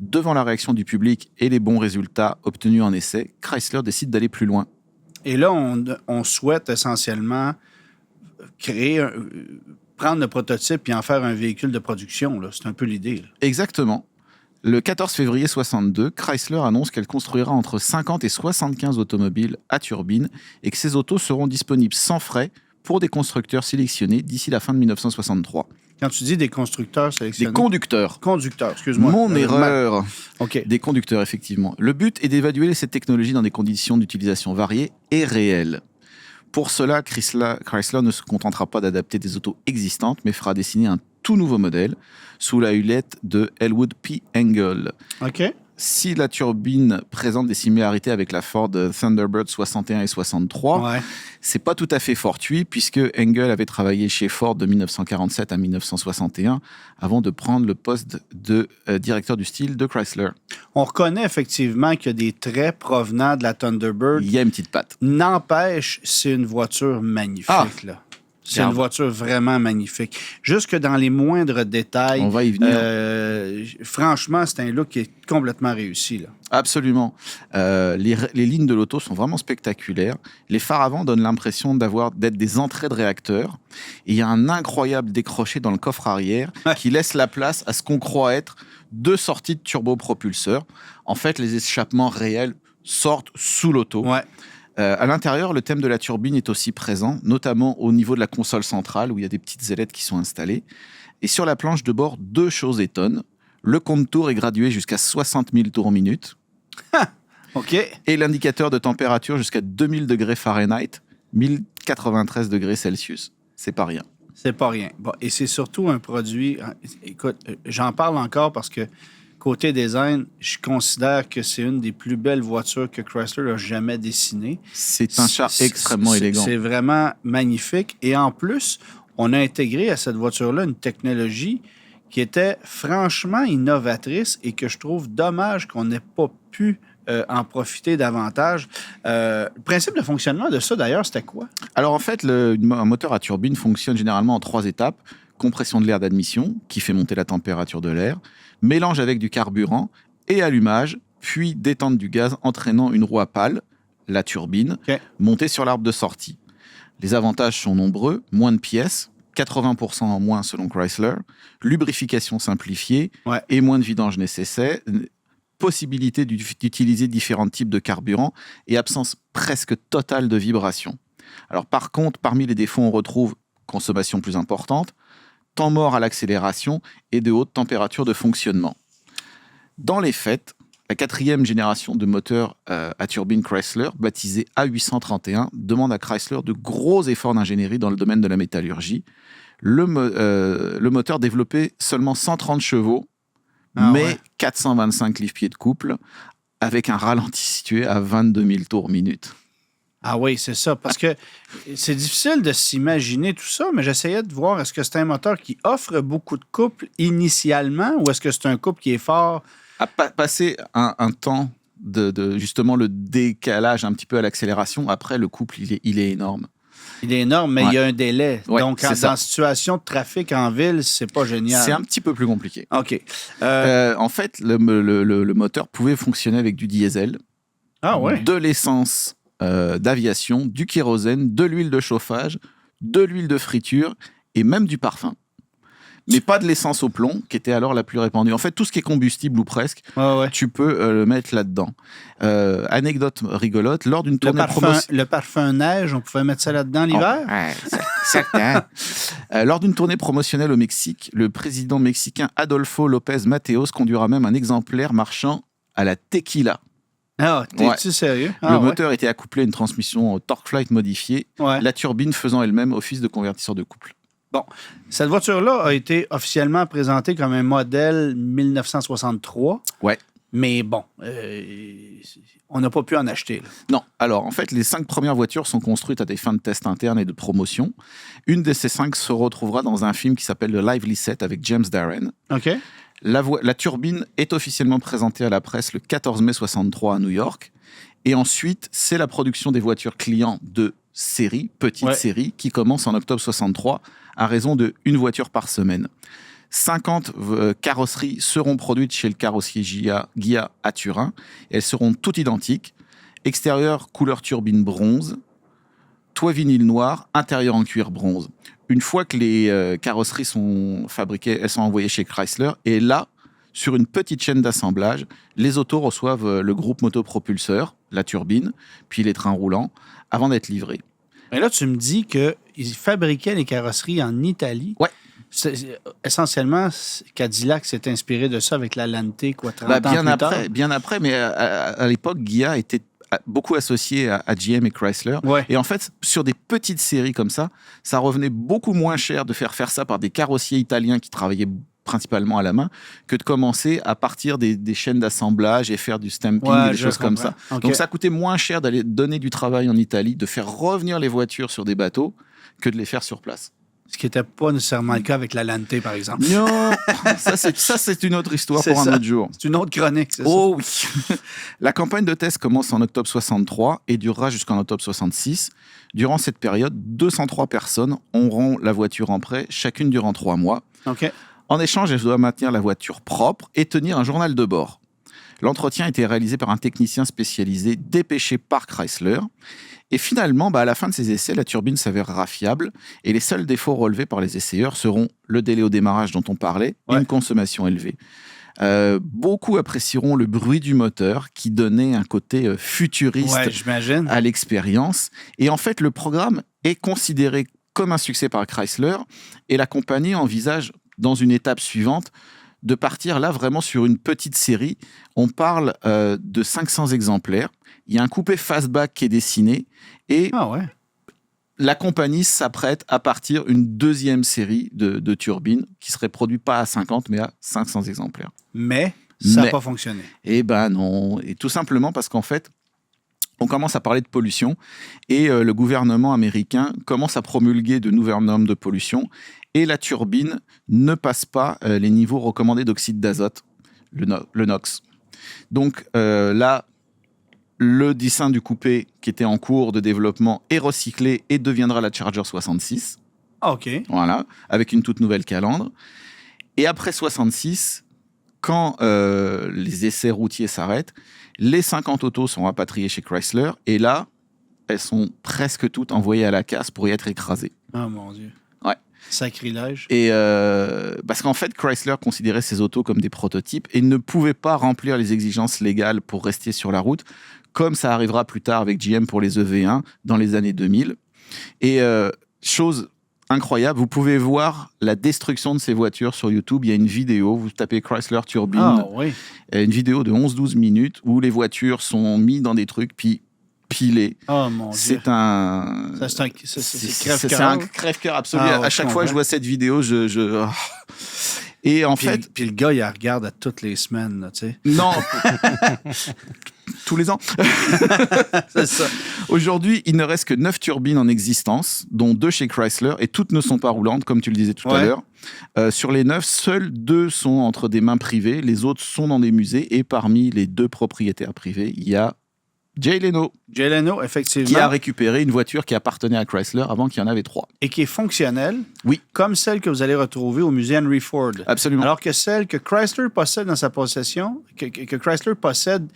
Devant la réaction du public et les bons résultats obtenus en essai, Chrysler décide d'aller plus loin. Et là, on souhaite essentiellement prendre le prototype et en faire un véhicule de production. Là. C'est un peu l'idée. Là. Exactement. Le 14 février 62, Chrysler annonce qu'elle construira entre 50 et 75 automobiles à turbine et que ces autos seront disponibles sans frais pour des constructeurs sélectionnés d'ici la fin de 1963. Quand tu dis des constructeurs sélectionnés... Des conducteurs. Conducteurs, excuse-moi. Mon erreur. OK. Des conducteurs, effectivement. Le but est d'évaluer cette technologie dans des conditions d'utilisation variées et réelles. Pour cela, Chrysler ne se contentera pas d'adapter des autos existantes, mais fera dessiner un tout nouveau modèle sous la houlette de Elwood P. Engel. OK. Si la turbine présente des similarités avec la Ford Thunderbird 61 et 63, c'est pas tout à fait fortuit puisque Engel avait travaillé chez Ford de 1947 à 1961 avant de prendre le poste de directeur du style de Chrysler. On reconnaît effectivement qu'il y a des traits provenant de la Thunderbird. Il y a une petite patte. N'empêche, c'est une voiture magnifique, là. C'est une voiture vraiment magnifique. Jusque dans les moindres détails. On va y venir. Franchement, c'est un look qui est complètement réussi, là. Absolument. Les lignes de l'auto sont vraiment spectaculaires. Les phares avant donnent l'impression d'être des entrées de réacteurs. Et il y a un incroyable décroché dans le coffre arrière qui laisse la place à ce qu'on croit être 2 sorties de turbopropulseurs. En fait, les échappements réels sortent sous l'auto. Ouais. À l'intérieur, le thème de la turbine est aussi présent, notamment au niveau de la console centrale où il y a des petites ailettes qui sont installées. Et sur la planche de bord, 2 choses étonnent. Le compte-tours est gradué jusqu'à 60 000 tours minute. OK. Et l'indicateur de température jusqu'à 2000 degrés Fahrenheit, 1093 degrés Celsius. C'est pas rien. C'est pas rien. Bon, et c'est surtout un produit... Écoute, j'en parle encore parce que côté design, je considère que c'est une des plus belles voitures que Chrysler a jamais dessinées. C'est un char extrêmement élégant. C'est vraiment magnifique. Et en plus, on a intégré à cette voiture-là une technologie qui était franchement innovatrice et que je trouve dommage qu'on n'ait pas pu en profiter davantage. Le principe de fonctionnement de ça, d'ailleurs, c'était quoi? Alors, en fait, un moteur à turbine fonctionne généralement en 3 étapes. Compression de l'air d'admission, qui fait monter la température de l'air, mélange avec du carburant et allumage, puis détente du gaz entraînant une roue à pales, la turbine, montée sur l'arbre de sortie. Les avantages sont nombreux, moins de pièces, 80% en moins selon Chrysler, lubrification simplifiée et moins de vidange nécessaire, possibilité d'utiliser différents types de carburant et absence presque totale de vibration. Alors par contre, parmi les défauts, on retrouve consommation plus importante, temps mort à l'accélération et de hautes températures de fonctionnement. Dans les faits, la 4e génération de moteurs à turbine Chrysler, baptisée A831, demande à Chrysler de gros efforts d'ingénierie dans le domaine de la métallurgie. Le moteur développait seulement 130 chevaux, mais 425 livres-pieds de couple, avec un ralenti situé à 22 000 tours minute. Ah oui, c'est ça, parce que c'est difficile de s'imaginer tout ça, mais j'essayais de voir, est-ce que c'est un moteur qui offre beaucoup de couple initialement ou est-ce que c'est un couple qui est fort? À passer un temps de justement le décalage un petit peu à l'accélération, après le couple, il est énorme. Il est énorme, mais il y a un délai. Ouais, donc, dans situation de trafic en ville, c'est pas génial. C'est un petit peu plus compliqué. OK. En fait, le moteur pouvait fonctionner avec du diesel, de l'essence d'aviation, du kérosène, de l'huile de chauffage, de l'huile de friture et même du parfum. Mais pas de l'essence au plomb, qui était alors la plus répandue. En fait, tout ce qui est combustible ou presque, tu peux le mettre là-dedans. Anecdote rigolote, lors d'une tournée Le parfum neige, on pouvait mettre ça là-dedans l'hiver? Certain. Lors d'une tournée promotionnelle au Mexique, le président mexicain Adolfo López Mateos conduira même un exemplaire marchand à la tequila. Ah, t'es-tu sérieux? Le moteur était accouplé à une transmission TorqueFlite modifiée, la turbine faisant elle-même office de convertisseur de couple. Bon, cette voiture-là a été officiellement présentée comme un modèle 1963. Ouais. Mais bon, on n'a pas pu en acheter. Là. Non. Alors, en fait, les 5 premières voitures sont construites à des fins de tests internes et de promotion. Une de ces 5 se retrouvera dans un film qui s'appelle The Lively Set avec James Darren. OK. La turbine est officiellement présentée à la presse le 14 mai 63 à New York. Et ensuite, c'est la production des voitures clients de série, petite série, qui commence en octobre 63 à raison de 1 voiture par semaine. 50 carrosseries seront produites chez le carrossier Ghia à Turin. Elles seront toutes identiques. Extérieur, couleur turbine bronze. Toit vinyle noir, intérieur en cuir bronze. Une fois que les carrosseries sont fabriquées, elles sont envoyées chez Chrysler. Et là, sur une petite chaîne d'assemblage, les autos reçoivent le groupe motopropulseur, la turbine, puis les trains roulants, avant d'être livrés. Mais là, tu me dis qu'ils fabriquaient les carrosseries en Italie. Ouais. Essentiellement, Cadillac s'est inspiré de ça avec la Lante, 30 ans plus tard. Bien après, mais à l'époque, Ghia était beaucoup associé à GM et Chrysler. Ouais. Et en fait, sur des petites séries comme ça revenait beaucoup moins cher de faire ça par des carrossiers italiens qui travaillaient principalement à la main, que de commencer à partir des chaînes d'assemblage et faire du stamping et des choses comme ça. Okay. Donc ça coûtait moins cher d'aller donner du travail en Italie, de faire revenir les voitures sur des bateaux, que de les faire sur place. Ce qui n'était pas nécessairement le cas avec la Lante, par exemple. Non, ça c'est une autre histoire pour un autre jour. C'est une autre chronique, c'est ça. Oui. La campagne de test commence en octobre 63 et durera jusqu'en octobre 66. Durant cette période, 203 personnes auront la voiture en prêt, chacune durant 3 mois. OK. En échange, elles doivent maintenir la voiture propre et tenir un journal de bord. L'entretien était réalisé par un technicien spécialisé dépêché par Chrysler. Et finalement, à la fin de ces essais, la turbine s'avérera fiable et les seuls défauts relevés par les essayeurs seront le délai au démarrage dont on parlait et une consommation élevée. Beaucoup apprécieront le bruit du moteur qui donnait un côté futuriste à l'expérience. Et en fait, le programme est considéré comme un succès par Chrysler et la compagnie envisage, dans une étape suivante, de partir là vraiment sur une petite série. On parle de 500 exemplaires. Il y a un coupé fastback qui est dessiné et la compagnie s'apprête à partir une deuxième série de turbines qui serait produite pas à 50 mais à 500 exemplaires. Mais ça n'a pas fonctionné. Eh ben non. Et tout simplement parce qu'en fait, on commence à parler de pollution et le gouvernement américain commence à promulguer de nouvelles normes de pollution et la turbine ne passe pas les niveaux recommandés d'oxyde d'azote, le NOx. Donc là, le dessin du coupé qui était en cours de développement est recyclé et deviendra la Charger 66. OK. Voilà, avec une toute nouvelle calandre. Et après 66, quand les essais routiers s'arrêtent, les 50 autos sont rapatriées chez Chrysler et là, elles sont presque toutes envoyées à la casse pour y être écrasées. Oh mon Dieu. Ouais. Sacrilège. Et parce qu'en fait, Chrysler considérait ces autos comme des prototypes et ne pouvait pas remplir les exigences légales pour rester sur la route, comme ça arrivera plus tard avec GM pour les EV1 dans les années 2000. Et chose incroyable, vous pouvez voir la destruction de ces voitures sur YouTube. Il y a une vidéo, vous tapez Chrysler Turbine, une vidéo de 11-12 minutes où les voitures sont mises dans des trucs, puis pilées. Oh mon Dieu. C'est un crève-cœur absolu. À chaque fois que je vois cette vidéo, Et en fait... Puis le gars, il la regarde à toutes les semaines, tu sais. Non. Tous les ans. C'est ça. Aujourd'hui, il ne reste que 9 turbines en existence, dont 2 chez Chrysler, et toutes ne sont pas roulantes, comme tu le disais tout à l'heure. Sur les 9, seules 2 sont entre des mains privées, les autres sont dans des musées, et parmi les 2 propriétaires privés, il y a Jay Leno. Jay Leno, effectivement. Qui a récupéré une voiture qui appartenait à Chrysler avant qu'il y en avait 3. Et qui est fonctionnelle. Oui. Comme celle que vous allez retrouver au musée Henry Ford. Absolument. Alors que celle que Chrysler possède dans sa possession, que Chrysler possède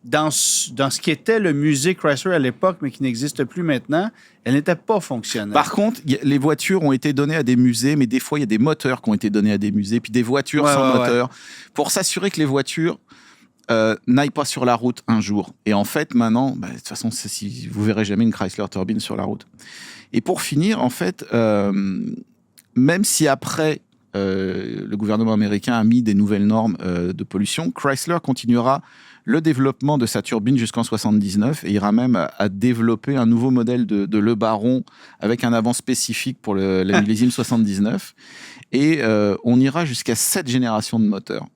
dans ce qui était le musée Chrysler à l'époque, mais qui n'existe plus maintenant, elle n'était pas fonctionnelle. Par contre, les voitures ont été données à des musées, mais des fois, il y a des moteurs qui ont été donnés à des musées, puis des voitures sans moteur, pour s'assurer que les voitures n'aille pas sur la route un jour. Et en fait, maintenant, de toute façon, vous verrez jamais une Chrysler Turbine sur la route. Et pour finir, en fait, même si après, le gouvernement américain a mis des nouvelles normes de pollution, Chrysler continuera le développement de sa turbine jusqu'en 79 et ira même à développer un nouveau modèle de Le Baron avec un avant spécifique pour la millésime 79. Et on ira jusqu'à 7 générations de moteurs.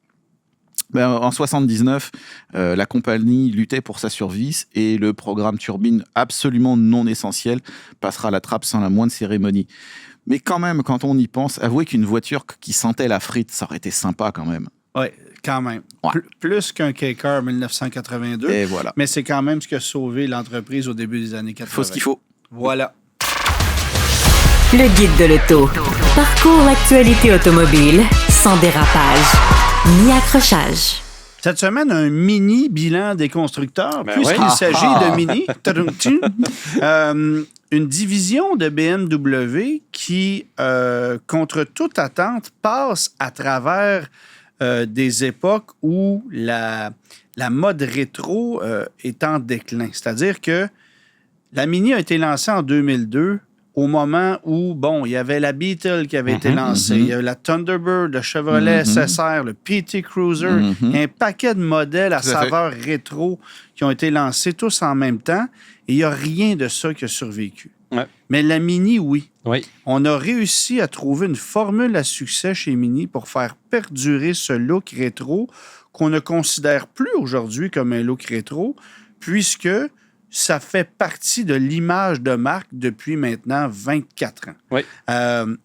En 79, la compagnie luttait pour sa survie et le programme turbine absolument non essentiel passera à la trappe sans la moindre cérémonie. Mais quand même, quand on y pense, avouez qu'une voiture qui sentait la frite, ça aurait été sympa quand même. Oui, quand même. Ouais. Plus qu'un K-Car 1982. Et voilà. Mais c'est quand même ce qui a sauvé l'entreprise au début des années 80. Faut ce qu'il faut. Voilà. Le guide de l'auto. Parcours l'actualité automobile sans dérapage ni accrochage. Cette semaine, un mini bilan des constructeurs, puisqu'il s'agit de Mini. Une division de BMW qui, contre toute attente, passe à travers des époques où la mode rétro est en déclin. C'est-à-dire que la Mini a été lancée en 2002. au moment où, bon, il y avait la Beetle qui avait été lancée, il y avait la Thunderbird, le Chevrolet SSR, le PT Cruiser, un paquet de modèles à saveur rétro qui ont été lancés tous en même temps, et il n'y a rien de ça qui a survécu. Ouais. Mais la Mini, oui. Oui. On a réussi à trouver une formule à succès chez Mini pour faire perdurer ce look rétro qu'on ne considère plus aujourd'hui comme un look rétro, puisque ça fait partie de l'image de marque depuis maintenant 24 ans. Oui.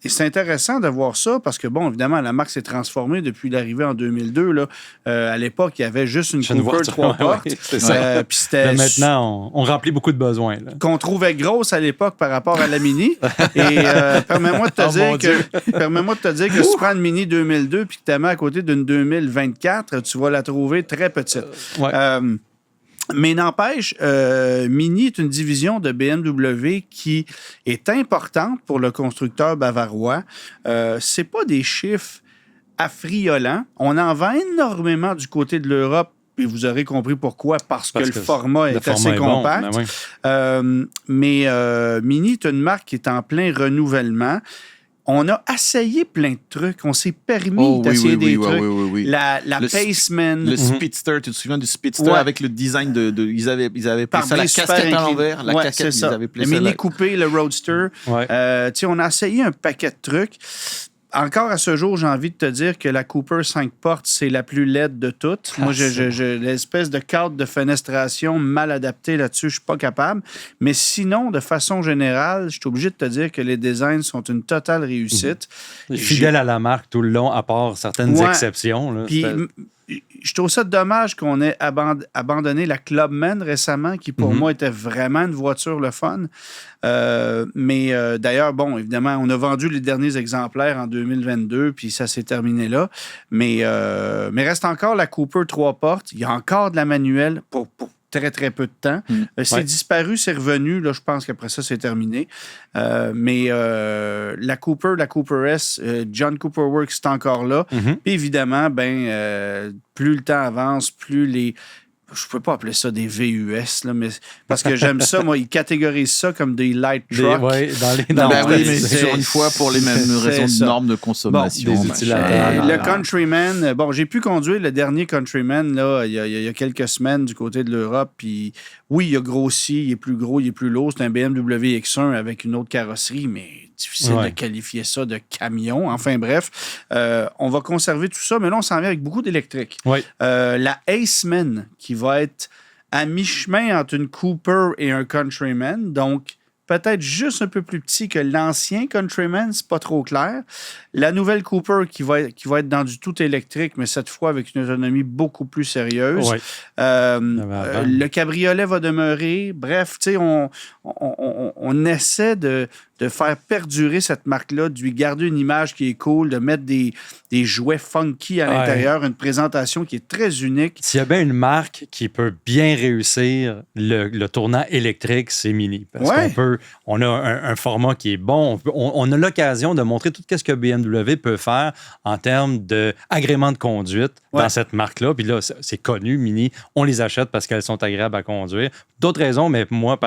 Et c'est intéressant de voir ça parce que, bon, évidemment, la marque s'est transformée depuis l'arrivée en 2002. Là. À l'époque, il y avait juste une Cooper 3 portes. Oui, c'est ça. Puis c'était maintenant, on remplit beaucoup de besoins. Là. Qu'on trouvait grosse à l'époque par rapport à la Mini. Et permets-moi de te dire que si tu prends une Mini 2002 puis que tu la mets à côté d'une 2024, tu vas la trouver très petite. Mais n'empêche, Mini est une division de BMW qui est importante pour le constructeur bavarois. C'est pas des chiffres affriolants. On en vend énormément du côté de l'Europe. Et vous aurez compris pourquoi, parce que le format est assez compact. Bon. Ben oui. Mais Mini est une marque qui est en plein renouvellement. On a essayé plein de trucs. On s'est permis d'essayer des trucs. Oui. La Paceman. Le Speedster, tu te souviens du Speedster avec le design de ils avaient placé la casquette à l'envers. La casquette, ils avaient placé le Mini Coupé, le Roadster. Ouais. On a essayé un paquet de trucs. Encore à ce jour, j'ai envie de te dire que la Cooper 5 portes, c'est la plus laide de toutes. Moi, l'espèce de cadre de fenestration mal adapté là-dessus, je suis pas capable. Mais sinon, de façon générale, je suis obligé de te dire que les designs sont une totale réussite. Fidèle à la marque tout le long, à part certaines exceptions. Là, puis, je trouve ça dommage qu'on ait abandonné la Clubman récemment, qui pour moi était vraiment une voiture le fun. Mais d'ailleurs, bon, évidemment, on a vendu les derniers exemplaires en 2022, puis ça s'est terminé là. Mais reste encore la Cooper 3 portes. Il y a encore de la manuelle pour très, très peu de temps. C'est disparu, c'est revenu. Là, je pense qu'après ça, c'est terminé. Mais la Cooper S, John Cooper Works, c'est encore là. Puis évidemment, plus le temps avance, plus les... Je peux pas appeler ça des VUS, là, mais parce que j'aime ça. Moi, ils catégorisent ça comme des light trucks. Oui, mais sur une fois pour les mêmes raisons de normes de consommation. Bon, le Countryman, j'ai pu conduire le dernier Countryman là, il y a quelques semaines du côté de l'Europe. Puis oui, il a grossi, il est plus gros, il est plus lourd. C'est un BMW X1 avec une autre carrosserie, mais difficile de qualifier ça de camion. Enfin bref, on va conserver tout ça, mais là, on s'en vient avec beaucoup d'électrique. La Aceman, qui va être à mi-chemin entre une Cooper et un Countryman, donc peut-être juste un peu plus petit que l'ancien Countryman, c'est pas trop clair. La nouvelle Cooper qui va être dans du tout électrique, mais cette fois avec une autonomie beaucoup plus sérieuse. Le cabriolet va demeurer. Bref, tu sais, on essaie de faire perdurer cette marque-là, de lui garder une image qui est cool, de mettre des jouets funky à l'intérieur, une présentation qui est très unique. S'il y a bien une marque qui peut bien réussir le tournant électrique, c'est Mini. Parce on a un format qui est bon. On a l'occasion de montrer tout ce que BMW peut faire en termes d'agrément de conduite dans cette marque-là. Puis là, c'est connu, Mini. On les achète parce qu'elles sont agréables à conduire. D'autres raisons, mais moi,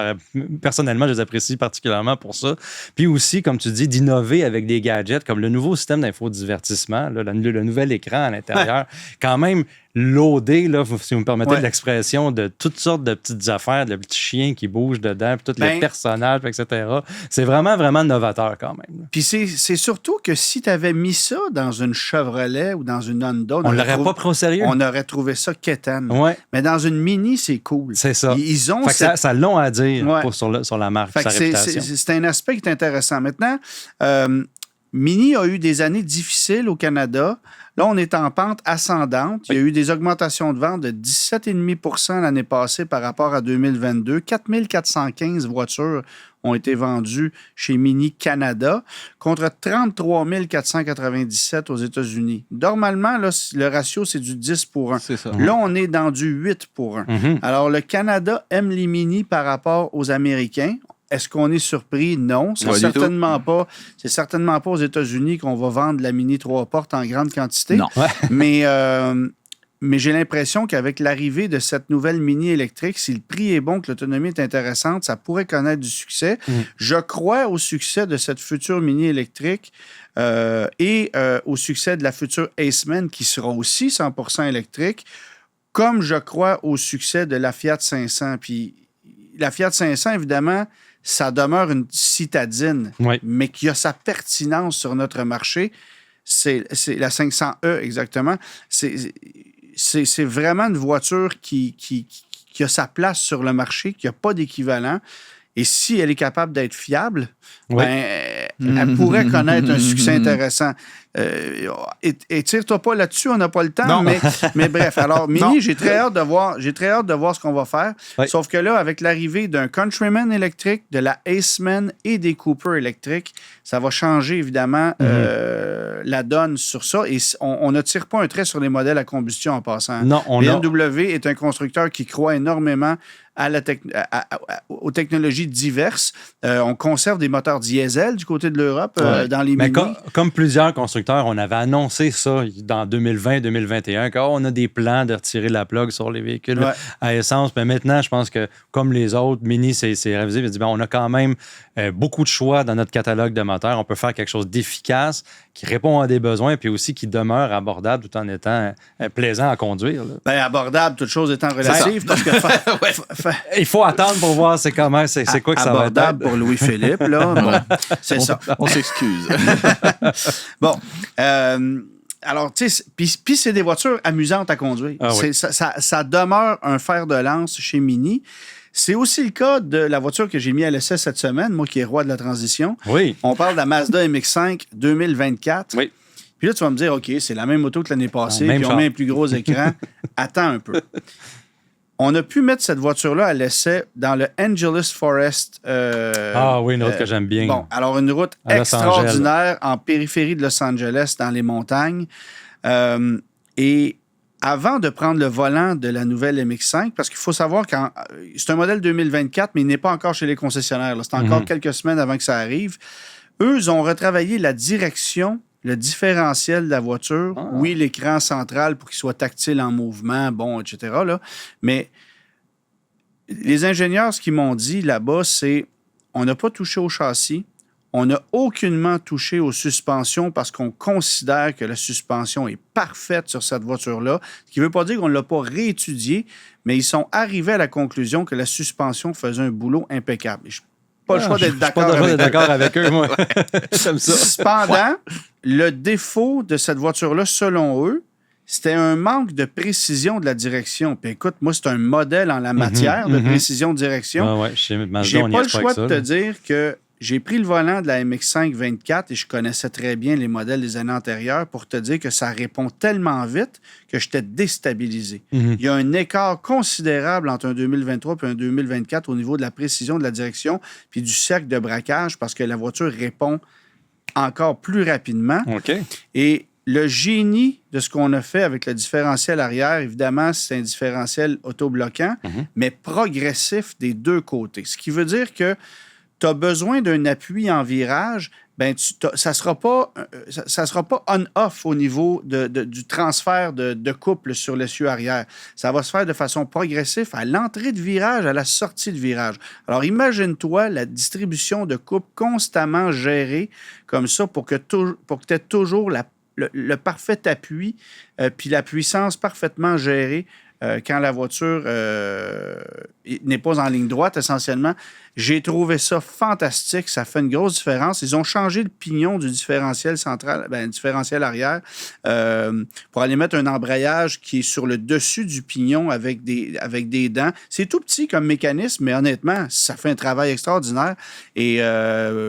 personnellement, je les apprécie particulièrement pour ça. Puis aussi, comme tu dis, d'innover avec des gadgets comme le nouveau système d'infodivertissement, là, le nouvel écran à l'intérieur. Quand même, loadé, là, si vous me permettez l'expression, de toutes sortes de petites affaires, de petits chiens qui bougent dedans, puis tous les personnages, etc. C'est vraiment, vraiment novateur quand même. Puis c'est surtout que si tu avais mis ça dans une Chevrolet ou dans une Honda, on l'aurait pas pris au sérieux. On aurait trouvé ça quétaine. Mais dans une Mini, c'est cool. C'est ça. Ils ont ça long à dire sur la marque, sa réputation. C'est un aspect qui est intéressant. Maintenant, Mini a eu des années difficiles au Canada. Là, on est en pente ascendante. Il y a eu des augmentations de vente de 17,5 % l'année passée par rapport à 2022. 4415 voitures ont été vendues chez Mini Canada contre 33 497 aux États-Unis. Normalement, là, le ratio, c'est du 10 pour 1. C'est ça. Là, on est dans du 8 pour 1. Alors, le Canada aime les Mini par rapport aux Américains. Est-ce qu'on est surpris? Non. C'est certainement pas aux États-Unis qu'on va vendre la Mini 3 portes en grande quantité. Non. Mais Mais j'ai l'impression qu'avec l'arrivée de cette nouvelle Mini électrique, si le prix est bon, que l'autonomie est intéressante, ça pourrait connaître du succès. Je crois au succès de cette future Mini électrique et au succès de la future Aceman qui sera aussi 100% électrique, comme je crois au succès de la Fiat 500. Puis la Fiat 500, évidemment, ça demeure une citadine, mais qui a sa pertinence sur notre marché. C'est la 500E, exactement. C'est vraiment une voiture qui a sa place sur le marché, qui n'a pas d'équivalent. Et si elle est capable d'être fiable, elle pourrait connaître un succès intéressant. Étire-toi pas là-dessus, on n'a pas le temps. Mais bref, alors Mini, j'ai très hâte de voir ce qu'on va faire. Oui. Sauf que là, avec l'arrivée d'un Countryman électrique, de la Aceman et des Cooper électriques, ça va changer évidemment la donne sur ça. Et on ne tire pas un trait sur les modèles à combustion en passant. Non, BMW est un constructeur qui croit énormément aux technologies diverses. On conserve des moteurs diesel du côté de l'Europe dans les Mini. Comme plusieurs constructeurs, on avait annoncé ça dans 2020-2021, qu'on a des plans de retirer la plug sur les véhicules à essence. Mais maintenant, je pense que comme les autres, Mini, c'est révisé. On a quand même beaucoup de choix dans notre catalogue de moteurs. On peut faire quelque chose d'efficace, qui répond à des besoins, puis aussi qui demeure abordable tout en étant plaisant à conduire. Là. Abordable, toute chose étant relative. Parce que il faut attendre pour voir c'est quoi que ça va être. Abordable pour Louis-Philippe, là. Bon, c'est ça. On s'excuse. Bon. Alors, tu sais, puis c'est des voitures amusantes à conduire. Ça demeure un fer de lance chez Mini. C'est aussi le cas de la voiture que j'ai mis à l'essai cette semaine, moi qui est roi de la transition. Oui. On parle de la Mazda MX-5 2024. Oui. Puis là, tu vas me dire, OK, c'est la même auto que l'année passée, puis on met un plus gros écran. Attends un peu. On a pu mettre cette voiture-là à l'essai dans le Angeles Forest. Une route que j'aime bien. Bon, alors une route extraordinaire en périphérie de Los Angeles, dans les montagnes. Et avant de prendre le volant de la nouvelle MX-5, parce qu'il faut savoir que c'est un modèle 2024, mais il n'est pas encore chez les concessionnaires. C'est encore quelques semaines avant que ça arrive. Eux, ils ont retravaillé la direction, le différentiel de la voiture. Oui, l'écran central pour qu'il soit tactile en mouvement, etc. Là. Mais les ingénieurs, ce qu'ils m'ont dit là-bas, c'est on n'a pas touché au châssis, on n'a aucunement touché aux suspensions parce qu'on considère que la suspension est parfaite sur cette voiture-là. Ce qui ne veut pas dire qu'on ne l'a pas réétudiée, mais ils sont arrivés à la conclusion que la suspension faisait un boulot impeccable. Je n'ai pas le choix d'être d'accord avec eux, moi. Comme ça. Cependant, le défaut de cette voiture-là, selon eux, c'était un manque de précision de la direction. Puis écoute, moi, c'est un modèle en la matière de précision de direction. J'ai pas le choix de te dire que j'ai pris le volant de la MX-5 24 et je connaissais très bien les modèles des années antérieures pour te dire que ça répond tellement vite que j'étais déstabilisé. Il y a un écart considérable entre un 2023 et un 2024 au niveau de la précision de la direction puis du cercle de braquage parce que la voiture répond encore plus rapidement. Et le génie de ce qu'on a fait avec le différentiel arrière, évidemment, c'est un différentiel autobloquant, mais progressif des deux côtés. Ce qui veut dire que tu as besoin d'un appui en virage, ça ne sera pas on-off au niveau du transfert de couple sur l'essieu arrière. Ça va se faire de façon progressive à l'entrée de virage, à la sortie de virage. Alors, imagine-toi la distribution de couple constamment gérée comme ça pour que tu aies toujours le parfait appui puis la puissance parfaitement gérée quand la voiture n'est pas en ligne droite, essentiellement. J'ai trouvé ça fantastique. Ça fait une grosse différence. Ils ont changé le pignon du différentiel central, différentiel arrière, pour aller mettre un embrayage qui est sur le dessus du pignon avec des dents. C'est tout petit comme mécanisme, mais honnêtement, ça fait un travail extraordinaire. Et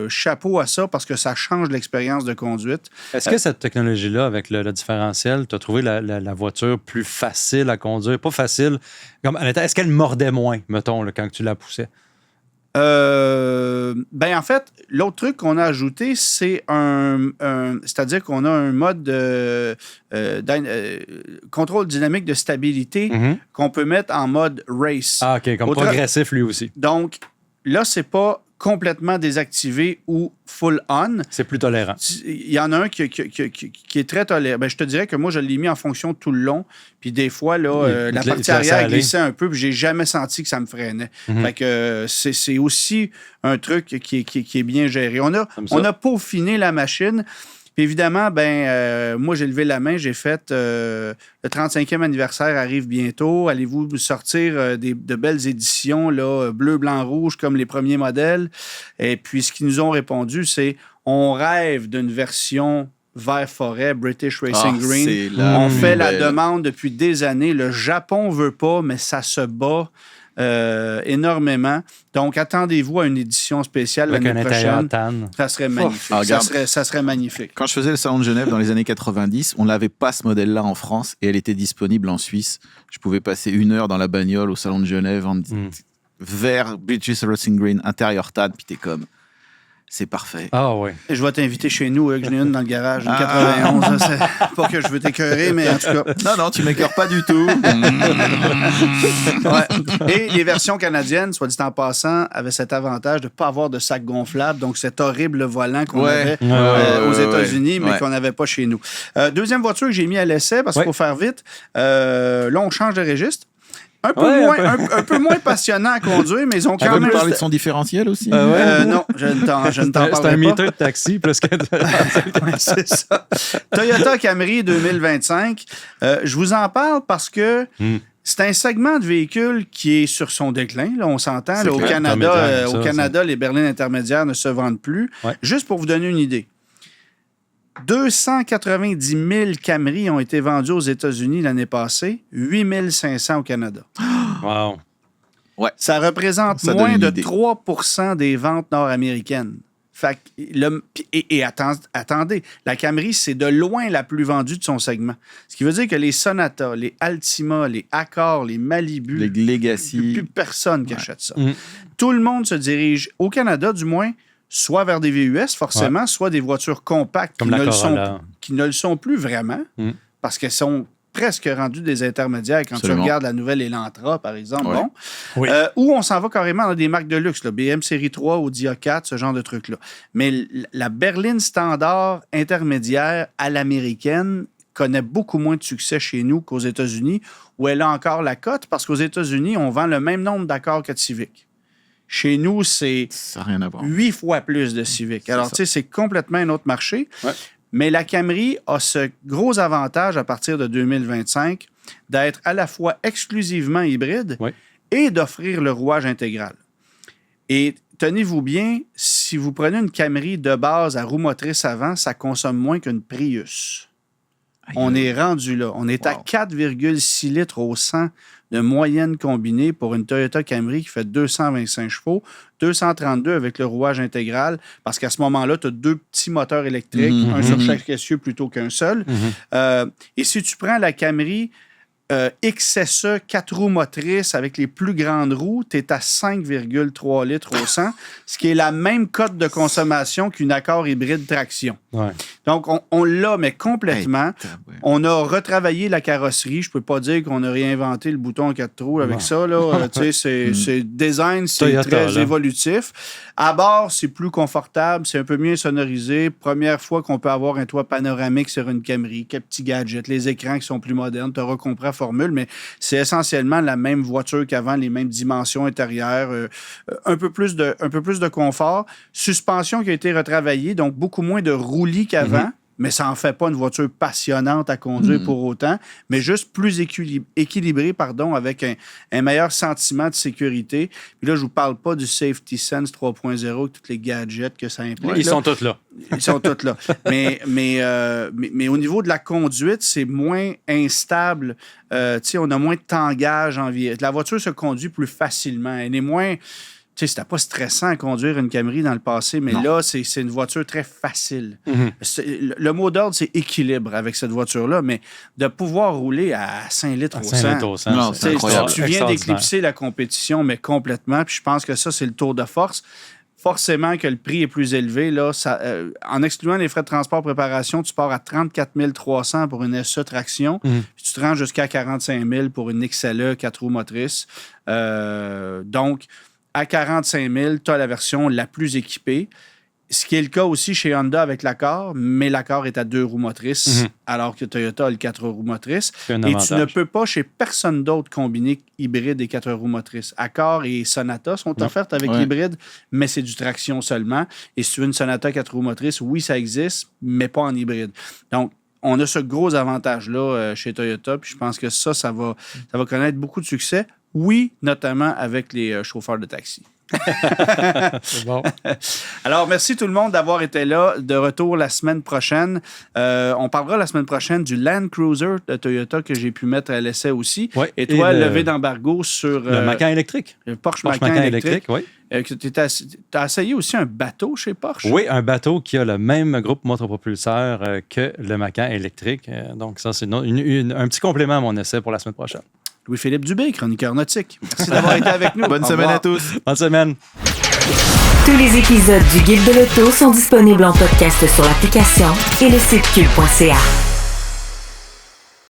chapeau à ça parce que ça change l'expérience de conduite. Est-ce que cette technologie-là, avec le différentiel, tu as trouvé la voiture plus facile à conduire? Pas facile. Est-ce qu'elle mordait moins, mettons, là, quand tu la poussais? En fait, l'autre truc qu'on a ajouté, c'est c'est-à-dire qu'on a un mode de contrôle dynamique de stabilité qu'on peut mettre en mode race. Ah, OK, comme progressif lui aussi. Donc, là, c'est pas complètement désactivé ou full on. C'est plus tolérant. Il y en a un qui est très tolérant. Ben, je te dirais que moi, je l'ai mis en fonction tout le long. Puis des fois, là, la partie arrière glissait un peu, puis j'ai jamais senti que ça me freinait. Fait que c'est aussi un truc qui est bien géré. On a peaufiné la machine. Puis évidemment, moi, j'ai levé la main, j'ai fait le 35e anniversaire arrive bientôt. Allez-vous sortir de belles éditions, là, bleu, blanc, rouge, comme les premiers modèles? Et puis, ce qu'ils nous ont répondu, c'est on rêve d'une version vert forêt, British Racing Green. On fait la demande depuis des années. Le Japon veut pas, mais ça se bat. Énormément. Donc, attendez-vous à une édition spéciale l'année prochaine. Ça serait magnifique. Ça serait magnifique. Quand je faisais le Salon de Genève dans les années 90, on n'avait pas ce modèle-là en France et elle était disponible en Suisse. Je pouvais passer 1 heure dans la bagnole au Salon de Genève en vert British Racing Green, intérieur tan, puis t'es comme... C'est parfait. Ah oui. Et je vais t'inviter chez nous, que j'en ai une dans le garage, une 91. C'est pas que je veux t'écœurer, mais en tout cas. Non, tu m'écœures pas du tout. Ouais. Et les versions canadiennes, soit dit en passant, avaient cet avantage de ne pas avoir de sac gonflable. Donc, cet horrible volant qu'on avait aux États-Unis, mais qu'on n'avait pas chez nous. Deuxième voiture que j'ai mis à l'essai, parce qu'il faut faire vite. Là, on change de registre. Un peu moins passionnant à conduire, mais ils ont quand même... parler de son différentiel aussi? Non, je ne t'en parlerai pas. C'est un meter de taxi plus que... C'est ça. Toyota Camry 2025. Je vous en parle parce que c'est un segment de véhicule qui est sur son déclin. Là, on s'entend. Là, au Canada, les berlines intermédiaires ne se vendent plus. Ouais. Juste pour vous donner une idée. 290 000 Camry ont été vendus aux États-Unis l'année passée, 8 500 au Canada. Wow. Ouais. Ça représente moins de 3 % des ventes nord-américaines. Fait que attendez, la Camry, c'est de loin la plus vendue de son segment. Ce qui veut dire que les Sonata, les Altima, les Accord, les Malibu, les Legacy, il n'y a plus personne qui achète ça. Tout le monde se dirige, au Canada du moins, soit vers des VUS, forcément, soit des voitures compactes qui ne le sont plus vraiment, parce qu'elles sont presque rendues des intermédiaires quand tu regardes la nouvelle Elantra, par exemple. Ouais. Bon. Ou on s'en va carrément dans des marques de luxe, là, BM Série 3 ou Dia 4, ce genre de trucs-là. Mais la berline standard intermédiaire à l'américaine connaît beaucoup moins de succès chez nous qu'aux États-Unis, où elle a encore la cote, parce qu'aux États-Unis, on vend le même nombre d'accords que de Civic. Chez nous, c'est 8 fois plus de Civic. Alors, tu sais, c'est complètement un autre marché. Ouais. Mais la Camry a ce gros avantage à partir de 2025 d'être à la fois exclusivement hybride et d'offrir le rouage intégral. Et tenez-vous bien, si vous prenez une Camry de base à roue motrice avant, ça consomme moins qu'une Prius. On est rendu là. On est à 4,6 litres au 100 de moyenne combinée pour une Toyota Camry qui fait 225 chevaux, 232 avec le rouage intégral, parce qu'à ce moment-là, tu as 2 petits moteurs électriques, un sur chaque essieu plutôt qu'un seul. Et si tu prends la Camry XSE 4 roues motrices avec les plus grandes roues, tu es à 5,3 litres au 100, ce qui est la même cote de consommation qu'une Accord hybride traction. Ouais. Donc, on l'a, mais complètement. On a retravaillé la carrosserie. Je peux pas dire qu'on a réinventé le bouton 4 trous avec ça. Là. C'est design, c'est Toyota, très évolutif. À bord, c'est plus confortable, c'est un peu mieux sonorisé. Première fois qu'on peut avoir un toit panoramique sur une Camry, quelques petits gadgets, les écrans qui sont plus modernes. Tu auras compris la formule, mais c'est essentiellement la même voiture qu'avant, les mêmes dimensions intérieures, un peu plus de confort. Suspension qui a été retravaillée, donc beaucoup moins de roulis qu'avant. Mais ça n'en fait pas une voiture passionnante à conduire pour autant, mais juste plus équilibrée, avec un meilleur sentiment de sécurité. Puis là, je ne vous parle pas du Safety Sense 3.0, tous les gadgets que ça implique. Ils sont tous là. Ils sont tous là. Mais au niveau de la conduite, c'est moins instable. On a moins de tangage en vie. La voiture se conduit plus facilement. Elle est moins... Tu sais, c'était pas stressant à conduire une Camry dans le passé, mais là, c'est une voiture très facile. Le mot d'ordre, c'est équilibre avec cette voiture-là, mais de pouvoir rouler à 5 litres au 100, non, c'est incroyable. Tu viens d'éclipser la compétition, mais complètement, puis je pense que ça, c'est le tour de force. Forcément que le prix est plus élevé. Là, en excluant les frais de transport préparation, tu pars à 34 300 pour une SE traction, puis tu te rends jusqu'à 45 000 pour une XLE 4 roues motrices. Donc, à 45 000, tu as la version la plus équipée. Ce qui est le cas aussi chez Honda avec l'Accord, mais l'Accord est à 2 roues motrices, alors que Toyota a le 4 roues motrices. Et tu ne peux pas chez personne d'autre combiner hybride et 4 roues motrices. Accord et Sonata sont offertes avec l'hybride, mais c'est du traction seulement. Et si tu veux une Sonata 4 roues motrices, oui, ça existe, mais pas en hybride. Donc, on a ce gros avantage-là chez Toyota, puis je pense que ça va connaître beaucoup de succès. Oui, notamment avec les chauffeurs de taxi. C'est bon. Alors, merci tout le monde d'avoir été là. De retour la semaine prochaine. On parlera la semaine prochaine du Land Cruiser de Toyota que j'ai pu mettre à l'essai aussi. Ouais, et toi, levé d'embargo sur... le Macan électrique. Le Porsche Macan électrique. Oui. Tu as essayé aussi un bateau chez Porsche? Oui, un bateau qui a le même groupe motopropulseur que le Macan électrique. Donc, ça, c'est un petit complément à mon essai pour la semaine prochaine. Louis-Philippe Dubé, chroniqueur nautique. Merci d'avoir été avec nous. Bonne semaine à tous. Bonne semaine. Tous les épisodes du Guide de l'auto sont disponibles en podcast sur l'application et le site cube.ca.